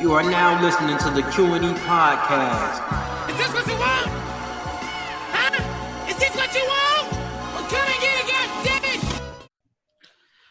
You are now listening to the Q&E Podcast. Is this what you want? Huh? Is this what you want? Well, come and get it, goddammit!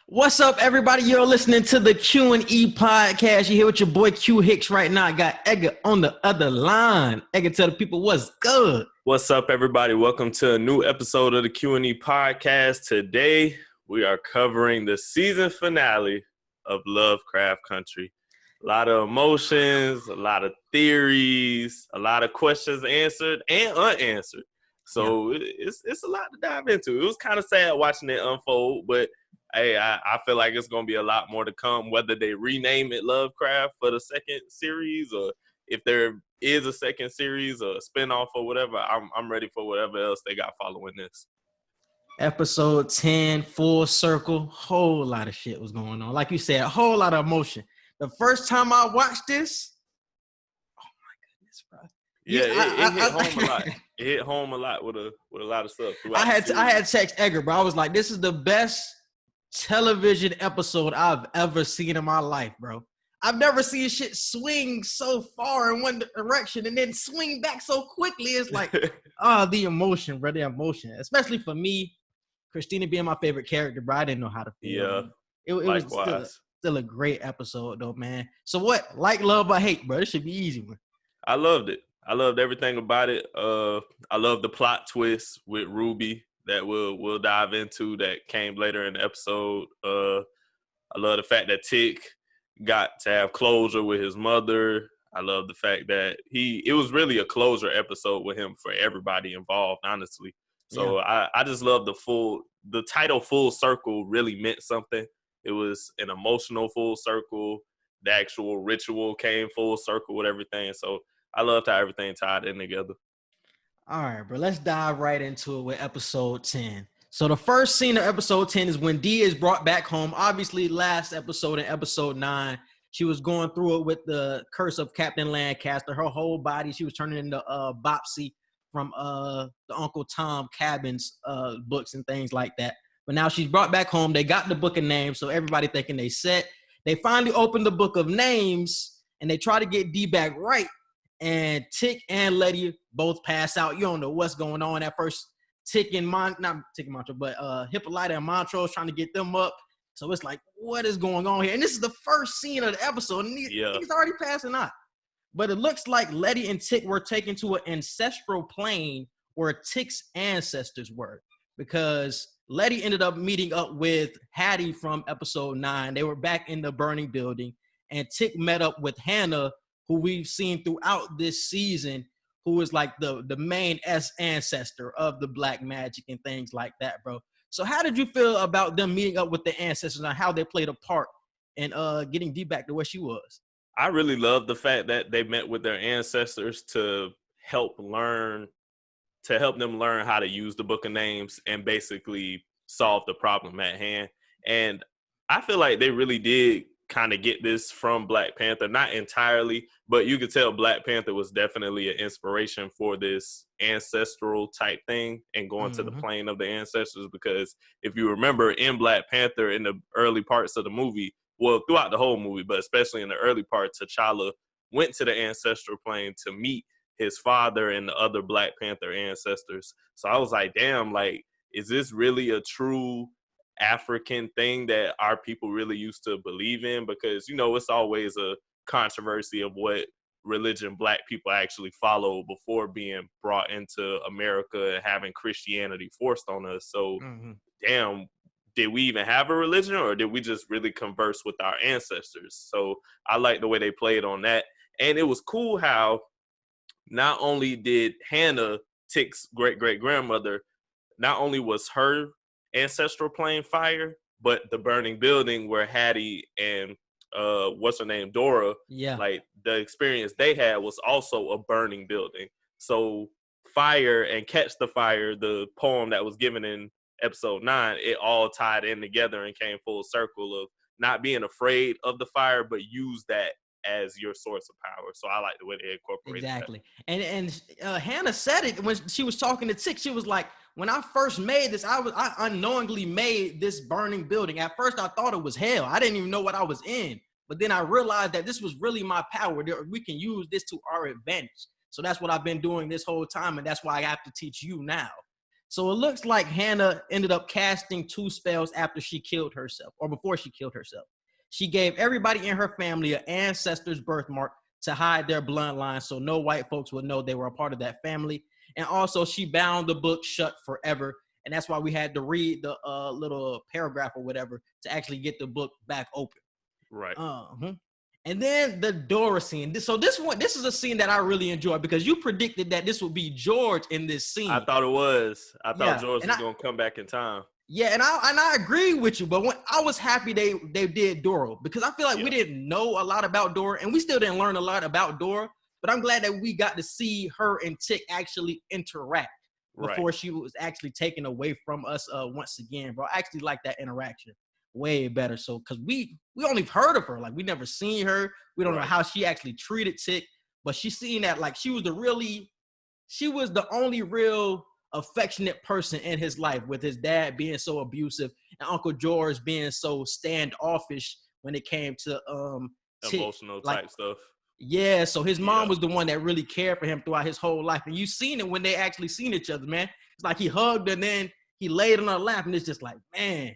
What's up, everybody? You're listening to the Q&E Podcast. You're here with your boy Q Hicks right now. I got Edgar on the other line. Edgar, tell the people what's good. What's up, everybody? Welcome to a new episode of the Q&E Podcast. Today, we are covering the season finale of Lovecraft Country. A lot of emotions, a lot of theories, a lot of questions answered and unanswered. So it's a lot to dive into. It was kind of sad watching it unfold, but hey, I feel like it's going to be a lot more to come, whether they rename it Lovecraft for the second series or if there is a second series or a spinoff or whatever. I'm ready for whatever else they got following this. Episode 10, full circle, whole lot of shit was going on. Like you said, a whole lot of emotion. The first time I watched this, oh my goodness, bro. Yeah, it hit home a lot. It hit home a lot with a lot of stuff. I had text Edgar, bro. I was like, this is the best television episode I've ever seen in my life, bro. I've never seen shit swing so far in one direction and then swing back so quickly. It's like, the emotion, bro, the emotion. Especially for me, Christina being my favorite character, bro. I didn't know how to feel. Yeah, it was still a great episode, though, man. So what? Like, love, or hate, bro? This should be easy, man. I loved it. I loved everything about it. I love the plot twist with Ruby that we'll dive into that came later in the episode. I love the fact that Tick got to have closure with his mother. I love the fact that it was really a closure episode with him for everybody involved, honestly. So yeah. I just love the title Full Circle really meant something. It was an emotional full circle. The actual ritual came full circle with everything. So I loved how everything tied in together. All right, bro. Let's dive right into it with episode 10. So the first scene of episode 10 is when Dee is brought back home. Obviously, last episode in episode 9, she was going through it with the curse of Captain Lancaster. Her whole body, she was turning into Bopsy from the Uncle Tom Cabin's books and things like that. But now she's brought back home. They got the book of names, so everybody thinking they set. They finally open the book of names, and they try to get Dee back right. And Tick and Letty both pass out. You don't know what's going on at first. Tick and Hippolyta and Montrose trying to get them up. So it's like, what is going on here? And this is the first scene of the episode, and he's already passing out. But it looks like Letty and Tick were taken to an ancestral plane where Tick's ancestors were, because Letty ended up meeting up with Hattie from episode 9. They were back in the burning building, and Tick met up with Hannah, who we've seen throughout this season, who is like the main ancestor of the black magic and things like that, bro. So how did you feel about them meeting up with the ancestors and how they played a part in getting Dee back to where she was? I really love the fact that they met with their ancestors to help them learn how to use the Book of Names and basically solve the problem at hand. And I feel like they really did kind of get this from Black Panther, not entirely, but you could tell Black Panther was definitely an inspiration for this ancestral type thing and going to the plane of the ancestors, because if you remember in Black Panther, in the early parts of the movie, well, throughout the whole movie, but especially in the early part, T'Challa went to the ancestral plane to meet his father and the other Black Panther ancestors. So I was like, damn, like, is this really a true African thing that our people really used to believe in? Because, you know, it's always a controversy of what religion Black people actually follow before being brought into America and having Christianity forced on us. So, damn, did we even have a religion, or did we just really converse with our ancestors? So I like the way they played on that. And it was cool how not only did Hannah, Tick's great-great-grandmother, not only was her ancestral plane fire, but the burning building where Hattie and what's her name, Dora, like the experience they had was also a burning building. So Fire and Catch the Fire, the poem that was given in episode 9, it all tied in together and came full circle of not being afraid of the fire, but use that as your source of power. So I like the way they incorporated exactly that. And Hannah said it when she was talking to Tick. She was like, when I first made this, I unknowingly made this burning building. At first I thought it was hell. I didn't even know what I was in. But then I realized that this was really my power. We can use this to our advantage. So that's what I've been doing this whole time, and that's why I have to teach you now. So it looks like Hannah ended up casting 2 spells after she killed herself, or before she killed herself. She gave everybody in her family an ancestor's birthmark to hide their bloodline so no white folks would know they were a part of that family. And also she bound the book shut forever. And that's why we had to read the little paragraph or whatever to actually get the book back open. Right. And then the Dora scene. This is a scene that I really enjoyed because you predicted that this would be George in this scene. I thought it was. I thought George was going to come back in time. Yeah, and I agree with you, but when I was happy they did Dora because I feel like we didn't know a lot about Dora, and we still didn't learn a lot about Dora, but I'm glad that we got to see her and Tick actually interact before she was actually taken away from us once again, bro. I actually like that interaction way better. So, because we only heard of her, like we never seen her. We don't know how she actually treated Tick, but she seen that like she was the only real affectionate person in his life, with his dad being so abusive and Uncle George being so standoffish when it came to emotional type stuff. Yeah, so his mom was the one that really cared for him throughout his whole life. And you seen it when they actually seen each other, man. It's like he hugged her and then he laid on her lap, and it's just like, man,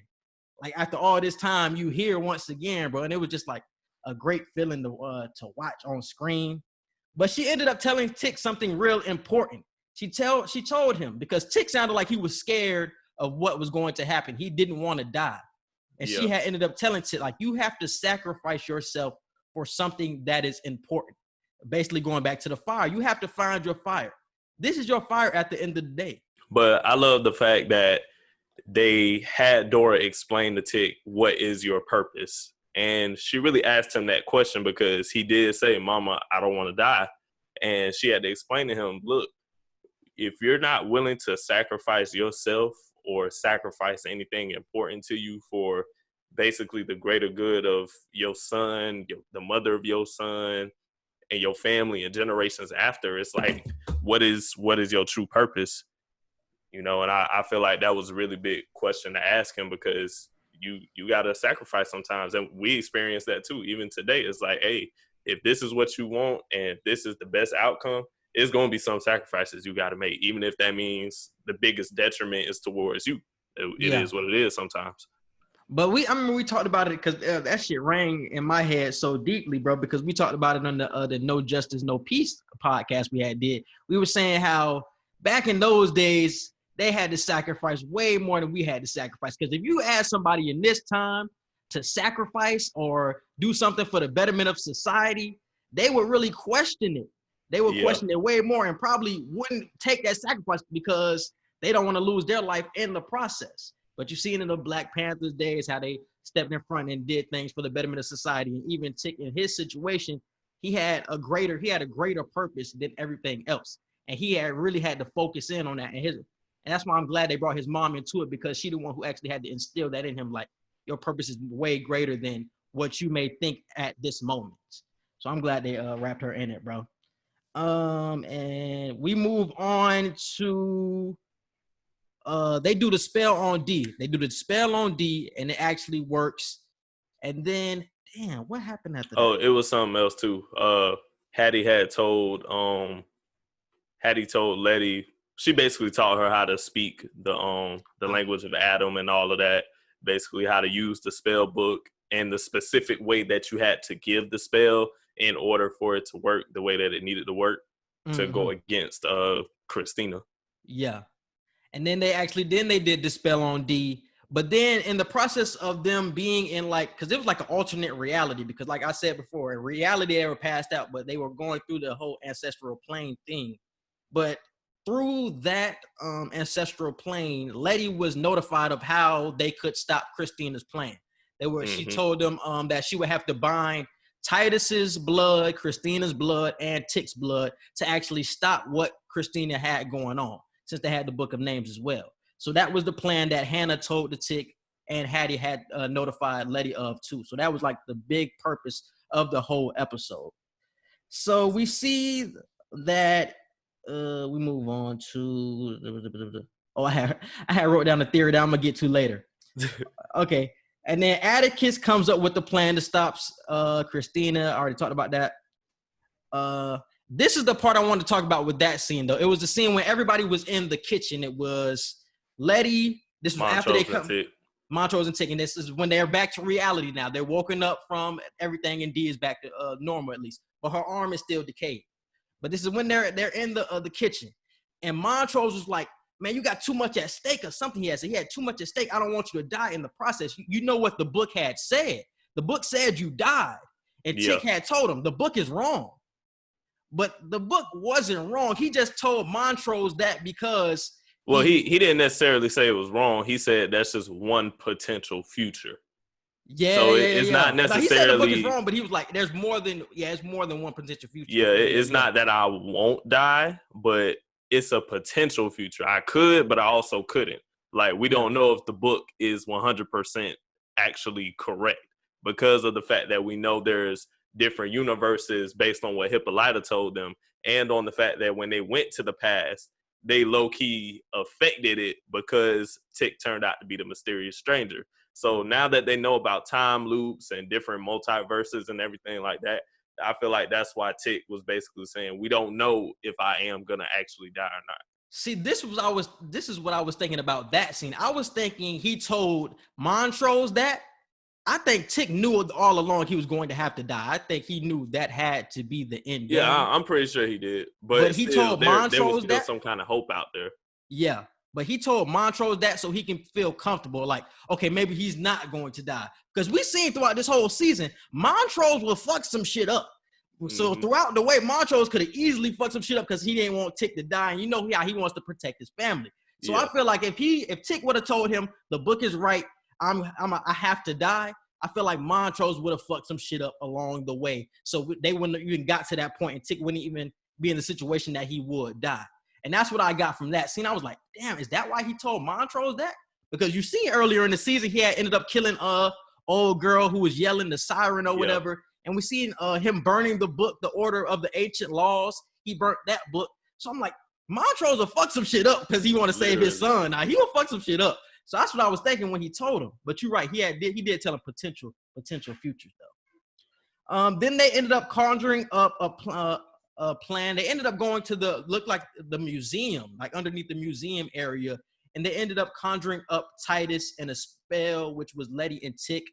like after all this time, you here once again, bro. And it was just like a great feeling to watch on screen. But she ended up telling Tick something real important. She told him, because Tick sounded like he was scared of what was going to happen. He didn't want to die. And she had ended up telling Tick, like, you have to sacrifice yourself for something that is important. Basically going back to the fire. You have to find your fire. This is your fire at the end of the day. But I love the fact that they had Dora explain to Tick, what is your purpose? And she really asked him that question because he did say, Mama, I don't want to die. And she had to explain to him, look, if you're not willing to sacrifice yourself or sacrifice anything important to you for basically the greater good of your son, the mother of your son, and your family and generations after, it's like, what is your true purpose? You know, and I feel like that was a really big question to ask him, because you got to sacrifice sometimes. And we experience that too. Even today, it's like, hey, if this is what you want and this is the best outcome, it's going to be some sacrifices you got to make, even if that means the biggest detriment is towards you. It is what it is sometimes. But I remember we talked about it because that shit rang in my head so deeply, bro, because we talked about it on the No Justice, No Peace podcast did. We were saying how back in those days, they had to sacrifice way more than we had to sacrifice. Because if you ask somebody in this time to sacrifice or do something for the betterment of society, they would really question it. They would question it way more and probably wouldn't take that sacrifice because they don't want to lose their life in the process. But you've seen in the Black Panthers days how they stepped in front and did things for the betterment of society. And even Tick, in his situation, he had a greater purpose than everything else. And he really had to focus in on that. And that's why I'm glad they brought his mom into it, because she's the one who actually had to instill that in him. Like, your purpose is way greater than what you may think at this moment. So I'm glad they wrapped her in it, bro. And we move on to they do the spell on D. And it actually works. And then, damn, what happened after that? Oh, it was something else too. Hattie told Letty, she basically taught her how to speak the language of Adam and all of that, basically how to use the spell book and the specific way that you had to give the spell in order for it to work the way that it needed to work to go against Christina. Yeah. And then they did the spell on D. But then in the process of them being in because it was like an alternate reality, because like I said before, in reality they were passed out, but they were going through the whole ancestral plane thing. But through that ancestral plane, Letty was notified of how they could stop Christina's plan. She told them that she would have to bind Titus's blood, Christina's blood, and Tick's blood to actually stop what Christina had going on, since they had the Book of Names as well. So that was the plan that Hannah told the Tick, and Hattie had notified Letty of too. So that was like the big purpose of the whole episode. So we see that we move on to I had wrote down the theory that I'm gonna get to later. Okay. And then Atticus comes up with the plan to stop Christina. I already talked about that. This is the part I wanted to talk about with that scene, though. It was the scene when everybody was in the kitchen. It was Letty. This was after they come. Montrose and Tick. And this is when they're back to reality now. They're woken up from everything, and Dee is back to normal at least. But her arm is still decayed. But this is when they're in the kitchen. And Montrose was like, man, you got too much at stake or something. He had too much at stake. I don't want you to die in the process. You know what the book had said. The book said you died. And Tick had told him the book is wrong. But the book wasn't wrong. He just told Montrose that because... Well, he didn't necessarily say it was wrong. He said that's just one potential future. Yeah, so it's not necessarily... he said the book is wrong, but he was like, it's more than one potential future. Yeah, it's not that I won't die, but it's a potential future. I could, but I also couldn't. Like, we don't know if the book is 100% actually correct because of the fact that we know there's different universes based on what Hippolyta told them, and on the fact that when they went to the past, they low-key affected it because Tick turned out to be the mysterious stranger. So now that they know about time loops and different multiverses and everything like that, I feel like that's why Tick was basically saying, we don't know if I am going to actually die or not. See, this is what I was thinking about that scene. I was thinking he told Montrose that. I think Tick knew all along he was going to have to die. I think he knew that had to be the end. Yeah, I'm pretty sure he did. But he still, told Montrose there was that some kind of hope out there. Yeah, but he told Montrose that so he can feel comfortable. Like, okay, maybe he's not going to die. Because we seen throughout this whole season, Montrose will fuck some shit up. So throughout the way, Montrose could have easily fucked some shit up because he didn't want Tick to die. And you know how he wants to protect his family. So I feel like if Tick would have told him the book is right, I have to die, I feel like Montrose would have fucked some shit up along the way. So they wouldn't have even got to that point, and Tick wouldn't even be in the situation that he would die. And that's what I got from that scene. I was like, damn, is that why he told Montrose that? Because you see earlier in the season, he had ended up killing old girl who was yelling the siren or whatever. And we seen him burning the book, The Order of the Ancient Laws. He burnt that book. So I'm like, Montrose will fuck some shit up because he want to save his son. Now he will fuck some shit up. So that's what I was thinking when he told him. But you're right, he did tell him potential futures though. Then they ended up conjuring up a plan. They ended up going to the museum, like underneath the museum area, and they ended up conjuring up Titus and a spell, which was Letty and Tick.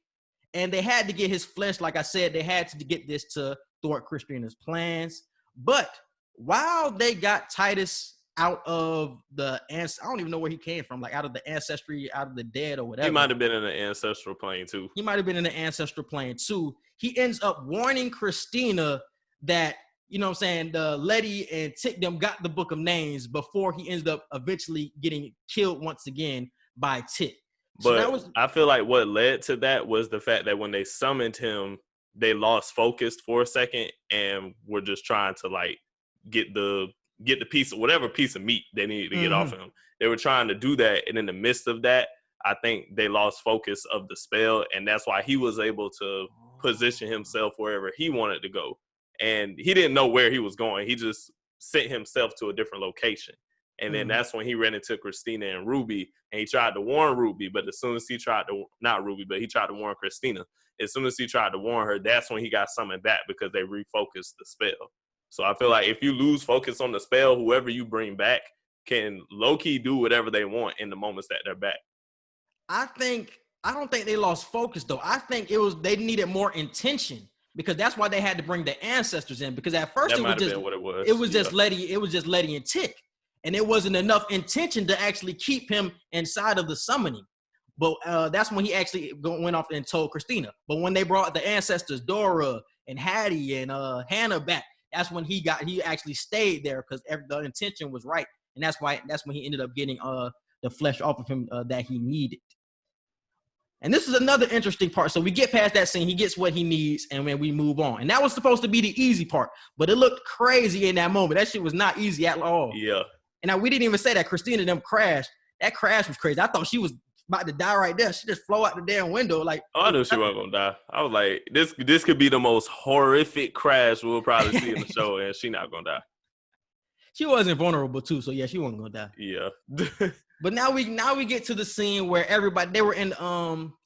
And they had to get his flesh, like I said, they had to get this to thwart Christina's plans. But while they got Titus out of I don't even know where he came from, like out of the ancestry, out of the dead or whatever. He might have been in the ancestral plane too. He ends up warning Christina that, you know what I'm saying, the Letty and Tick them got the Book of Names before he ends up eventually getting killed once again by Tick. But I feel like what led to that was the fact that when they summoned him, they lost focus for a second and were just trying to like get the piece of whatever piece of meat they needed to get off him. They were trying to do that, and in the midst of that, I think they lost focus of the spell, and that's why he was able to position himself wherever he wanted to go. And he didn't know where he was going. He just sent himself to a different location. And then that's when he ran into Christina and Ruby, and he tried to warn Ruby, but as soon as he tried to, not Ruby, but he tried to warn Christina. As soon as he tried to warn her, that's when he got summoned back because they refocused the spell. So I feel like if you lose focus on the spell, whoever you bring back can low-key do whatever they want in the moments that they're back. I don't think they lost focus though. I think they needed more intention, because that's why they had to bring the ancestors in, because at first it was just Letty and Tick. And it wasn't enough intention to actually keep him inside of the summoning. But that's when he actually went off and told Christina. But when they brought the ancestors, Dora and Hattie and Hannah back, that's when he actually stayed there because the intention was right. And that's when he ended up getting the flesh off of him that he needed. And this is another interesting part. So we get past that scene. He gets what he needs, and then we move on. And that was supposed to be the easy part. But it looked crazy in that moment. That shit was not easy at all. Yeah. And now we didn't even say that Christina and them crashed. That crash was crazy. I thought she was about to die right there. She just flew out the damn window. Like, I knew she wasn't gonna die. I was like, this could be the most horrific crash we'll probably see in the show, and she not gonna die. She wasn't vulnerable too, so yeah, she wasn't gonna die. Yeah. But now we get to the scene where everybody, they were in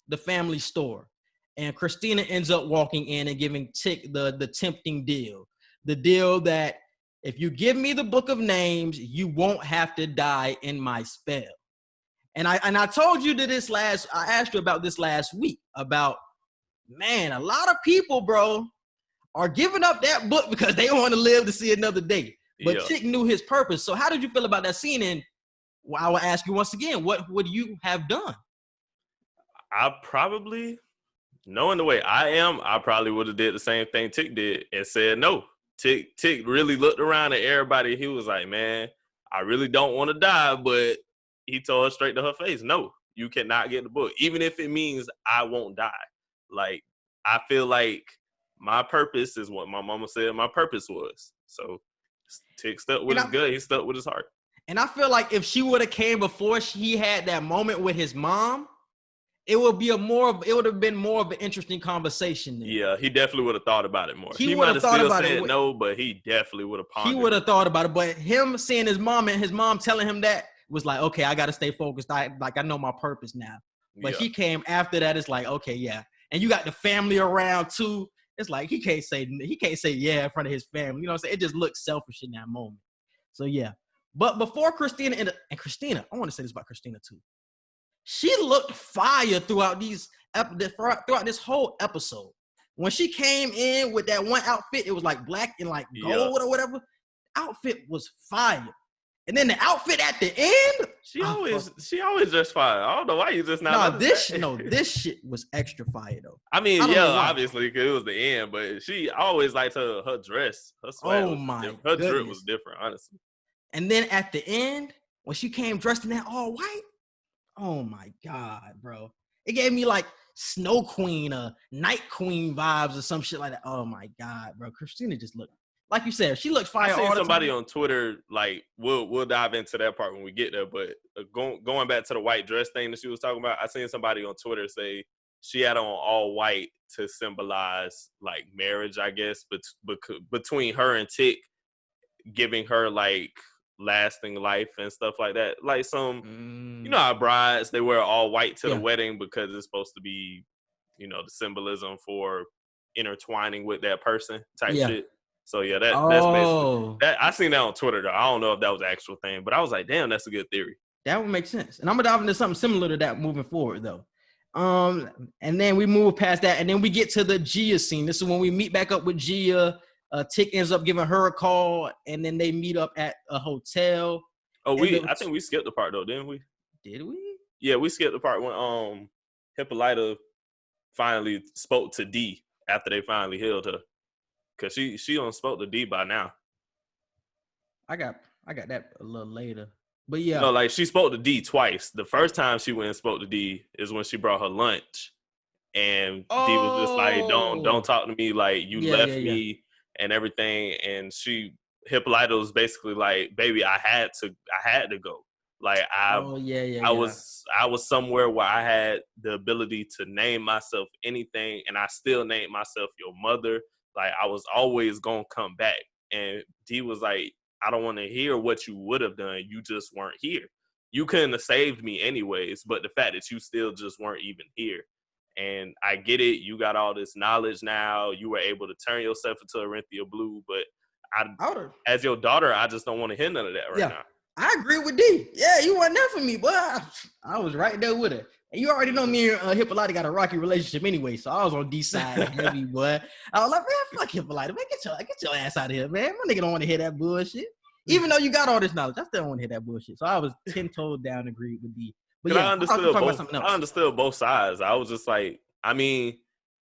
the family store. And Christina ends up walking in and giving Tick the tempting deal. The deal that if you give me the book of names, you won't have to die in my spell. And I told you I asked you about this last week about, man, a lot of people, bro, are giving up that book because they want to live to see another day. But Tick knew his purpose. So how did you feel about that scene? And I will ask you once again, what would you have done? I probably, knowing the way I probably would have did the same thing Tick did and said no. Tick really looked around at everybody. He was like, man, I really don't want to die, but he told her straight to her face, no, you cannot get the book, even if it means I won't die. Like, I feel like my purpose is what my mama said my purpose was. So Tick stuck with his gut. He stuck with his heart. And I feel like if she would have came before he had that moment with his mom, it would have been more of an interesting conversation then. Yeah, he definitely would have thought about it more. He might have thought about it. No, but he definitely would have pondered. He would have thought about it, but him seeing his mom and his mom telling him that was like, okay, I got to stay focused. I know my purpose now. But he came after that. It's like, okay, yeah. And you got the family around too. It's like he can't say yeah in front of his family. You know what I'm saying? It just looks selfish in that moment. So yeah. But before Christina and Christina, I want to say this about Christina too. She looked fire throughout this whole episode. When she came in with that one outfit, it was like black and like gold or whatever. Outfit was fire. And then the outfit at the end, she always just fire. I don't know why you just not. This shit was extra fire though. I mean, obviously because it was the end, but she always liked her dress. Her swag her drip was different, honestly. And then at the end, when she came dressed in that all white, oh my God, bro. It gave me like Snow Queen or Night Queen vibes or some shit like that. Oh my God, bro. Christina just looked, like you said, she looked fire all the time. I seen somebody on Twitter, like, we'll dive into that part when we get there, but going back to the white dress thing that she was talking about, I seen somebody on Twitter say she had on all white to symbolize, like, marriage, I guess, between her and Tick, giving her, like, lasting life and stuff like that. Like you know how brides, they wear all white to the wedding because it's supposed to be, you know, the symbolism for intertwining with that person type shit. So yeah, that's basically that. I seen that on Twitter though. I don't know if that was the actual thing, but I was like, damn, that's a good theory. That would make sense. And I'm gonna dive into something similar to that moving forward though. And then we move past that, and then we get to the Gia scene. This is when we meet back up with Gia. Tick ends up giving her a call, and then they meet up at a hotel. Oh, I think we skipped the part though, didn't we? Did we? Yeah, we skipped the part when Hippolyta finally spoke to D after they finally healed her, cause she done spoke to D by now. I got that a little later, but yeah. No, like she spoke to D twice. The first time she went and spoke to D is when she brought her lunch, and D was just like, "Don't talk to me like you left me." And everything, and Hippolyta was basically like, baby, I had to go. Like I was somewhere where I had the ability to name myself anything, and I still named myself your mother. Like I was always gonna come back. And D was like, I don't want to hear what you would have done. You just weren't here. You couldn't have saved me anyways, but the fact that you still just weren't even here. And I get it. You got all this knowledge now. You were able to turn yourself into a Orinthia Blue. But as your daughter, I just don't want to hear none of that now. I agree with D. Yeah, you weren't there for me, but I was right there with her. And you already know me and Hippolyta got a rocky relationship anyway, so I was on D side heavy, boy. I was like, man, fuck Hippolyta. Man, get your ass out of here, man. My nigga don't want to hear that bullshit. Even though you got all this knowledge, I still don't want to hear that bullshit. So I was 10 toes down agreed with D. But yeah, I understood both sides. I was just like, I mean,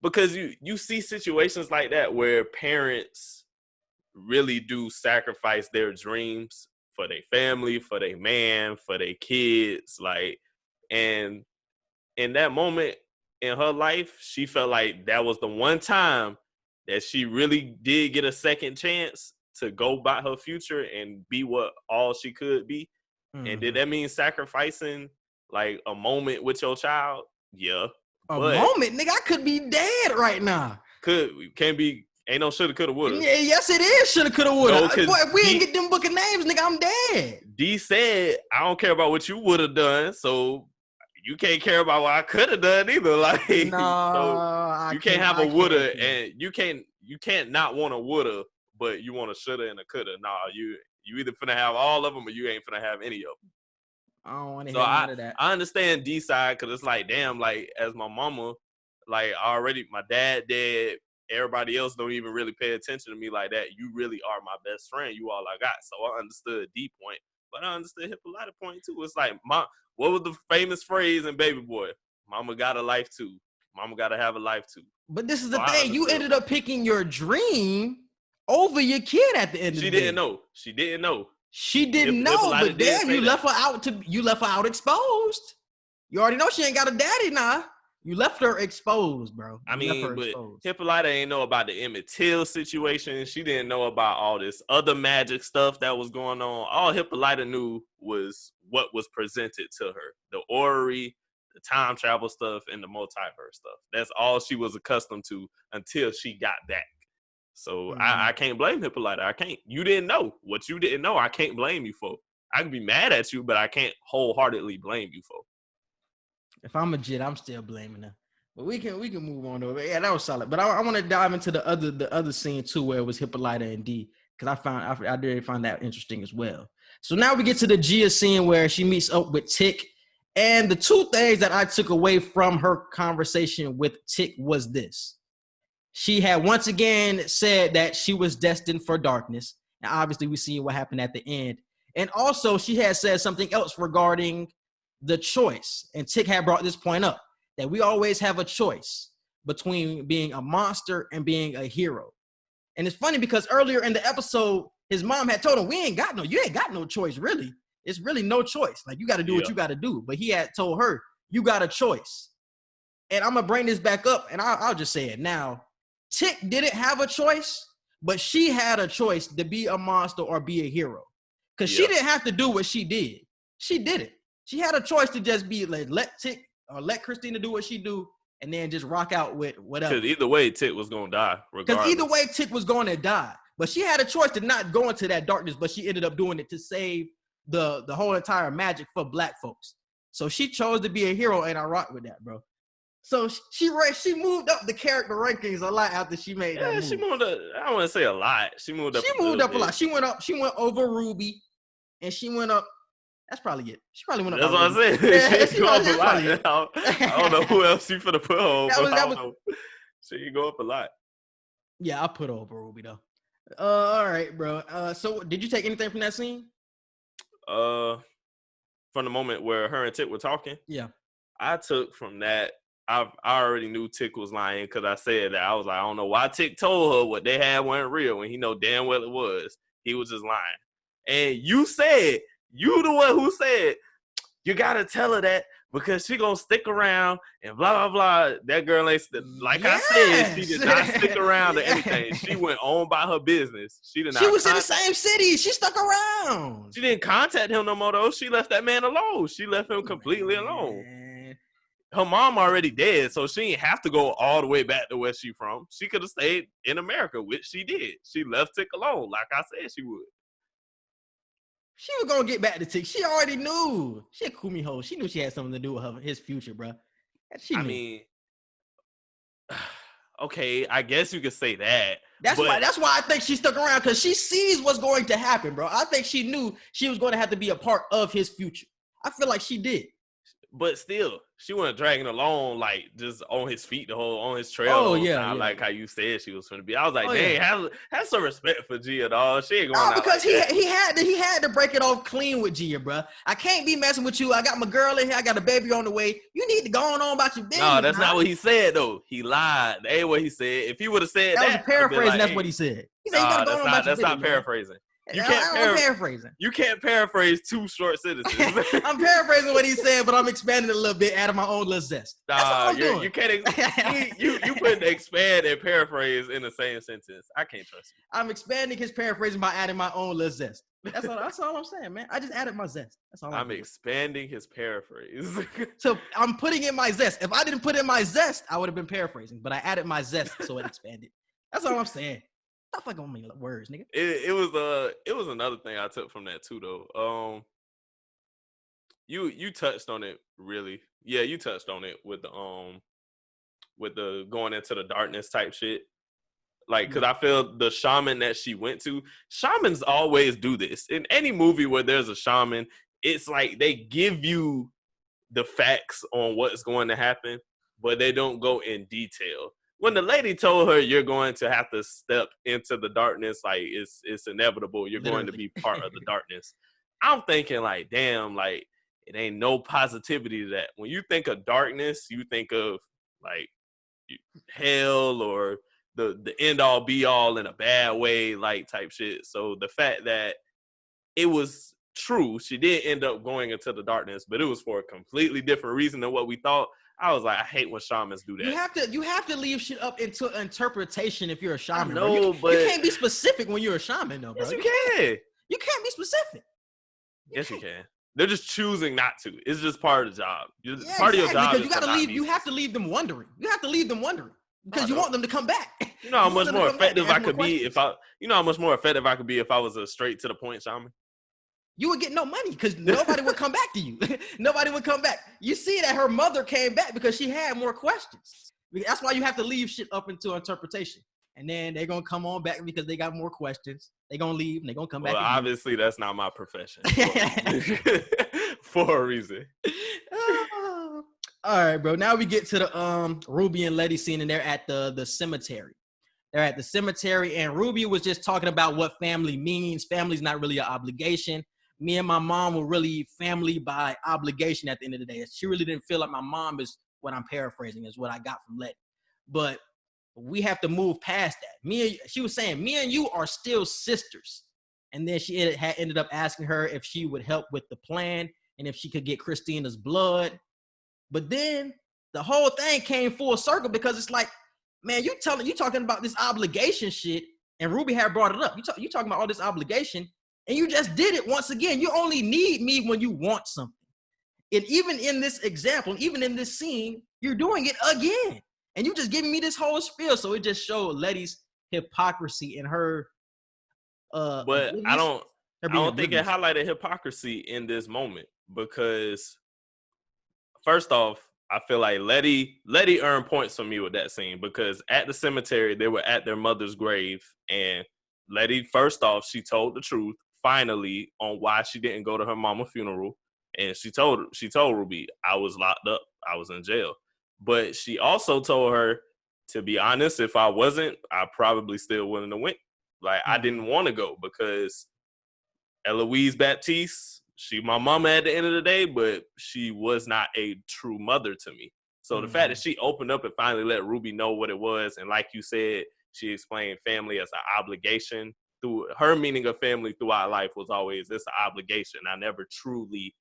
because you see situations like that where parents really do sacrifice their dreams for their family, for their man, for their kids. Like, and in that moment in her life, she felt like that was the one time that she really did get a second chance to go by her future and be what all she could be. Mm-hmm. And did that mean sacrificing like a moment with your child? Yeah. A moment? Nigga, I could be dead right now. Can't be, ain't no shoulda, coulda, woulda. Yeah, yes it is shoulda, coulda, woulda. No, boy, if we didn't get them book of names, nigga, I'm dead. D said, I don't care about what you would have done, so you can't care about what I could have done either. Like, No, you can't have a woulda, and you can't not want a woulda, but you want a shoulda and a coulda. Nah, you either finna have all of them or you ain't finna have any of them. I don't want to hear none of that. I understand D side because it's like, damn, like as my mama, like already my dad dead. Everybody else don't even really pay attention to me like that. You really are my best friend. You all I got. So I understood D point, but I understood Hippolyta point too. It's like, what was the famous phrase in Baby Boy? Mama got a life too. Mama got to have a life too. But this is the thing. You ended up picking your dream over your kid at the end of the day. She didn't know. She didn't know, but damn, you left her out exposed. You already know she ain't got a daddy now. You left her exposed, bro. I mean, but Hippolyta ain't know about the Emmett Till situation. She didn't know about all this other magic stuff that was going on. All Hippolyta knew was what was presented to her. The orrery, the time travel stuff, and the multiverse stuff. That's all she was accustomed to until she got back. So I can't blame Hippolyta. I can't. You didn't know. What you didn't know, I can't blame you for. I can be mad at you, but I can't wholeheartedly blame you for. If I'm a jit, I'm still blaming her. But we can move on though. Yeah, that was solid. But I want to dive into the other scene too, where it was Hippolyta and D, because I did find that interesting as well. So now we get to the Gia scene where she meets up with Tick, and the two things that I took away from her conversation with Tick was this: she had once again said that she was destined for darkness, and obviously we see what happened at the end. And also she had said something else regarding the choice, and Tick had brought this point up, that we always have a choice between being a monster and being a hero. And it's funny because earlier in the episode, his mom had told him, you ain't got no choice, really. It's really no choice. Like, you got to do what you got to do. But he had told her, you got a choice. And I'm going to bring this back up, and I'll just say it now. Tick didn't have a choice, but she had a choice to be a monster or be a hero. Because she didn't have to do what she did. She did it. She had a choice to just be like, let Tick or let Christina do what she do, and then just rock out with whatever. Because either way, Tick was going to die. Because either way, Tick was going to die. But she had a choice to not go into that darkness, but she ended up doing it to save the whole entire magic for Black folks. So she chose to be a hero, and I rock with that, bro. So she moved up the character rankings a lot after she made that move. She moved up. I don't want to say a lot. She moved up. She moved up a lot. She went over Ruby, and she went up. That's probably it. She probably went up. That's what I said. Yeah, she go up a lot. I don't know who else you finna put over. She can go up a lot. Yeah, I put over Ruby though. All right, bro. So did you take anything from that scene? From the moment where her and Tick were talking. Yeah. I took from that. I already knew Tick was lying because I said that. I was like, I don't know why Tick told her what they had wasn't real when he know damn well it was. He was just lying. And you the one who said, you got to tell her that because she going to stick around and blah, blah, blah. That girl ain't, like I said, she did not stick around or anything. She went on by her business. She was in the same city. She stuck around. She didn't contact him no more, though. She left that man alone. She left him completely alone. Her mom already dead, so she didn't have to go all the way back to where she from. She could have stayed in America, which she did. She left Tick alone, like I said she would. She was gonna get back to Tick. She already knew. She a Kumi hoe. She knew she had something to do with his future, bro. She knew. I mean, okay, I guess you could say that. That's why I think she stuck around, because she sees what's going to happen, bro. I think she knew she was going to have to be a part of his future. I feel like she did. But still, she wasn't dragging along like just on his feet on his trail. Oh yeah, like how you said she was going to be. I was like, dang, have some respect for Gia, dog. She ain't going out because like he had to break it off clean with Gia, bro. I can't be messing with you. I got my girl in here. I got a baby on the way. You need to go on about your business. No, that's not what he said though. He lied. That ain't what he said. If he would have said that, was a paraphrase. Like, that's what he said. He said, you gotta go on about your business. That's not paraphrasing. I'm paraphrasing. You can't paraphrase two short sentences. I'm paraphrasing what he said, but I'm expanding it a little bit, adding my own little zest. You can't. you putting expand and paraphrase in the same sentence. I can't trust you. I'm expanding his paraphrasing by adding my own little zest. That's all I'm saying, man. I just added my zest. That's all. I'm expanding his paraphrase. So I'm putting in my zest. If I didn't put in my zest, I would have been paraphrasing. But I added my zest, so it expanded. That's all I'm saying. Stop fucking on me words, nigga. It was another thing I took from that too, though. you touched on it really. Yeah, you touched on it with the going into the darkness type shit. Like, because I feel the shaman that she went to, shamans always do this. In any movie where there's a shaman, it's like they give you the facts on what's going to happen, but they don't go in detail. When the lady told her you're going to have to step into the darkness, like it's inevitable, you're going to be part of the darkness. I'm thinking like, damn, like it ain't no positivity to that. When you think of darkness, you think of like hell or the end all be all in a bad way, like type shit. So the fact that it was true, she did end up going into the darkness, but it was for a completely different reason than what we thought. I was like, I hate when shamans do that. You have to leave shit up into interpretation if you're a shaman. I know, bro. You can't be specific when you're a shaman, though, bro. Yes, you can. You can't be specific. Yes, you can. They're just choosing not to. It's just part of the job. Yeah, part of your job because you gotta leave. You have to leave them wondering. You have to leave them wondering because you want them to come back. You know how much more effective I could be if I. You know how much more effective I could be if I was a straight to the point shaman. You would get no money because nobody would come back to you. Nobody would come back. You see that her mother came back because she had more questions. That's why you have to leave shit up into interpretation. And then they're going to come on back because they got more questions. They're going to leave and they're going to come back. Well, obviously, that's not my profession. For a reason. All right, bro. Now we get to the Ruby and Letty scene, and they're at the cemetery. They're at the cemetery, and Ruby was just talking about what family means. Family's not really an obligation. Me and my mom were really family by obligation at the end of the day. She really didn't feel like my mom is what I'm paraphrasing, is what I got from Letty. But we have to move past that. She was saying, me and you are still sisters. And then she had ended up asking her if she would help with the plan and if she could get Christina's blood. But then the whole thing came full circle because it's like, man, you talking about this obligation shit, and Ruby had brought it up. You talking about all this obligation, and you just did it once again. You only need me when you want something. And even in this example, even in this scene, you're doing it again. And you just giving me this whole spiel. So it just showed Letty's hypocrisy in her. But I don't think it highlighted hypocrisy in this moment because, first off, I feel like Letty earned points from me with that scene because at the cemetery, they were at their mother's grave. And Letty, first off, she told the truth finally on why she didn't go to her mama's funeral. And she told Ruby, I was locked up. I was in jail. But she also told her, to be honest, if I wasn't, I probably still wouldn't have went. Like, I didn't want to go because Eloise Baptiste, she my mama at the end of the day, but she was not a true mother to me. So the fact that she opened up and finally let Ruby know what it was, and like you said, she explained family as an obligation. Through her meaning of family throughout life was always, it's an obligation. I never truly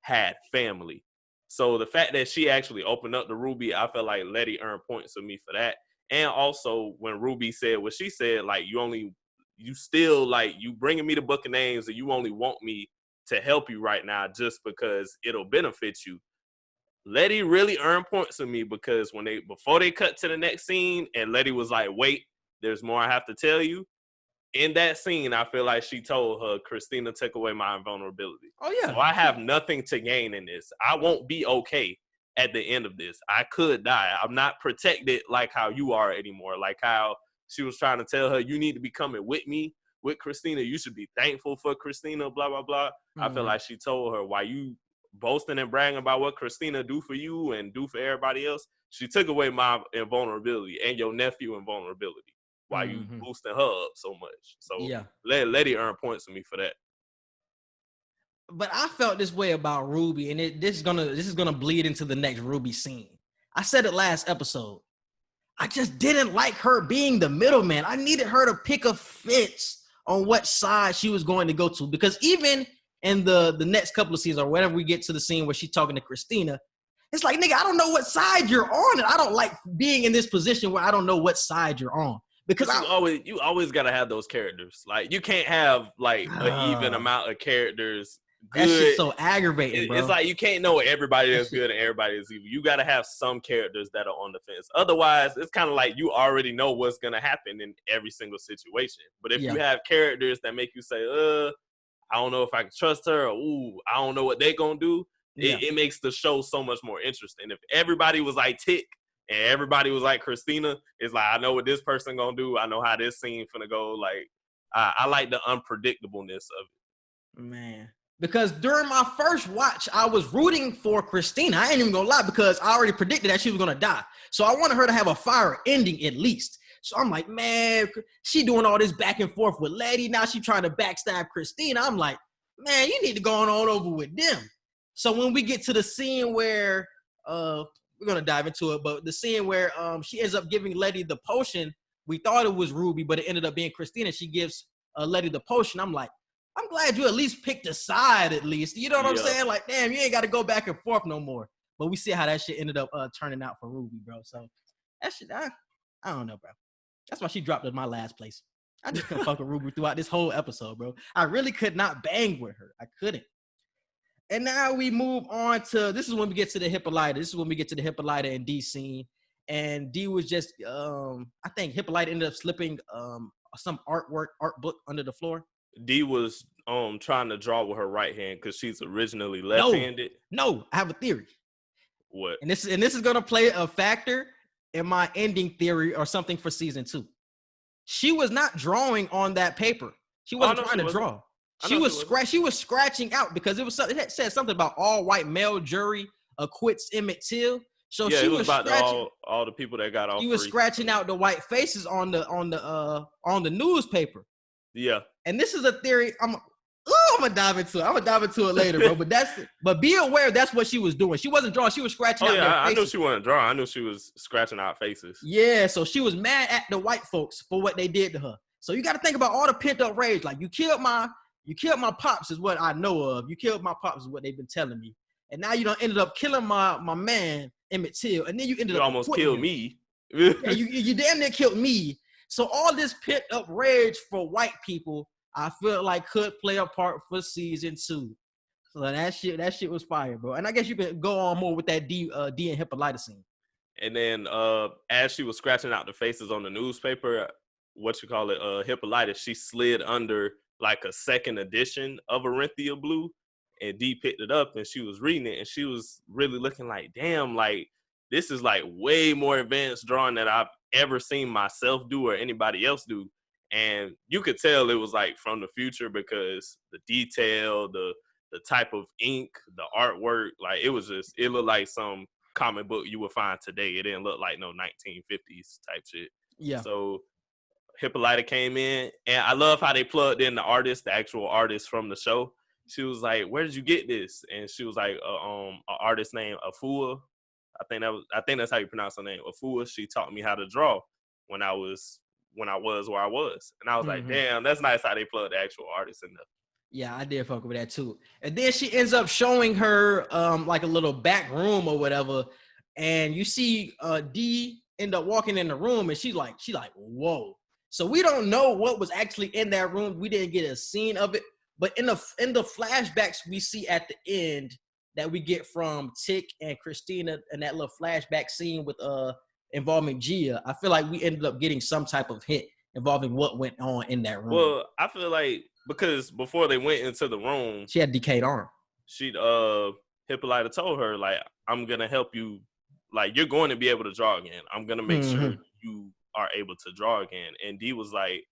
had family. So the fact that she actually opened up to Ruby, I feel like Letty earned points of me for that. And also when Ruby said what she said, like you still like you bringing me the book of names and you only want me to help you right now just because it'll benefit you. Letty really earned points of me because before they cut to the next scene and Letty was like, wait, there's more I have to tell you. In that scene, I feel like she told her, Christina took away my invulnerability. Oh, yeah. So I have nothing to gain in this. I won't be okay at the end of this. I could die. I'm not protected like how you are anymore. Like how she was trying to tell her, you need to be coming with me, with Christina. You should be thankful for Christina, blah, blah, blah. I feel like she told her, why you boasting and bragging about what Christina do for you and do for everybody else, she took away my invulnerability and your nephew invulnerability. Why you boosting her up so much? So yeah, Letty earn points to me for that. But I felt this way about Ruby, and this is gonna bleed into the next Ruby scene. I said it last episode. I just didn't like her being the middleman. I needed her to pick a fence on what side she was going to go to, because even in the next couple of scenes, or whenever we get to the scene where she's talking to Christina, it's like, nigga, I don't know what side you're on, and I don't like being in this position where I don't know what side you're on. Because you always gotta have those characters. Like you can't have like an even amount of characters. Good. That shit's so aggravating, bro. It's like you can't know everybody is good and everybody is evil. You gotta have some characters that are on the fence. Otherwise, it's kind of like you already know what's gonna happen in every single situation. But if you have characters that make you say, I don't know if I can trust her, or ooh, I don't know what they gonna do, Yeah. It makes the show so much more interesting. If everybody was like Tick and everybody was like Christina, it's like, I know what this person gonna do. I know how this scene finna go. Like, I like the unpredictableness of it. Man. Because during my first watch, I was rooting for Christina. I ain't even gonna lie, because I already predicted that she was gonna die. So I wanted her to have a fire ending at least. So I'm like, man, she doing all this back and forth with Letty. Now she trying to backstab Christina. I'm like, man, you need to go on over with them. So when we get to the scene where, we're gonna dive into it, but the scene where she ends up giving Letty the potion, we thought it was Ruby, but it ended up being Christina. She gives Letty the potion. I'm like, I'm glad you at least picked a side at least. You know what I'm saying? Like, damn, you ain't got to go back and forth no more. But we see how that shit ended up turning out for Ruby, bro. So that shit, I don't know, bro. That's why she dropped in my last place. I just couldn't fuck with Ruby throughout this whole episode, bro. I really could not bang with her. I couldn't. And now we move on to, this is when we get to the Hippolyta. This is when we get to the Hippolyta and D scene. And D was just, I think Hippolyta ended up slipping some art book under the floor. D was trying to draw with her right hand because she's originally left-handed. No, I have a theory. What? And this is gonna play a factor in my ending theory or something for season 2. She was not drawing on that paper. She wasn't trying to draw. She was scratching out because it said something about all white male jury acquits Emmett Till. So yeah, she it was about all the people that got off. She was scratching out the white faces on the newspaper. Yeah. And this is a theory. I'm gonna dive into it. I'm gonna dive into it later, bro. But be aware that's what she was doing. She wasn't drawing. She was scratching out their faces. I knew she wasn't drawing. I knew she was scratching out faces. Yeah, so she was mad at the white folks for what they did to her. So you got to think about all the pent up rage. Like, you killed my pops is what I know of. You killed my pops is what they've been telling me. And now you done ended up killing my man Emmett Till, and then you ended up almost killed me. Yeah, you damn near killed me. So all this pent up rage for white people, I feel like could play a part for season 2. So that shit was fire, bro. And I guess you can go on more with that D and Hippolyta scene. And then as she was scratching out the faces on the newspaper, Hippolyta, she slid under like a second edition of Orinthia Blue, and D picked it up and she was reading it, and she was really looking like, damn, like this is like way more advanced drawing than I've ever seen myself do or anybody else do. And you could tell it was like from the future because the detail, the type of ink, the artwork, like it looked like some comic book you would find today. It didn't look like no 1950s type shit. Yeah. So Hippolyta came in, and I love how they plugged in the actual artist from the show. She was like, "Where did you get this?" And she was like, "An artist named Afua. I think that's how you pronounce her name, Afua. She taught me how to draw when I was where I was." And I was like, "Damn, that's nice how they plugged the actual artist in there." Yeah, I did fuck with that too. And then she ends up showing her like a little back room or whatever, and you see D end up walking in the room, and she's like, whoa. So we don't know what was actually in that room. We didn't get a scene of it, but in the flashbacks we see at the end that we get from Tick and Christina and that little flashback scene with involving Gia, I feel like we ended up getting some type of hint involving what went on in that room. Well, I feel like because before they went into the room, she had a decayed arm. Hippolyta told her, like, I'm gonna help you, like, you're going to be able to draw again. I'm gonna make sure you are able to draw again. And D was like,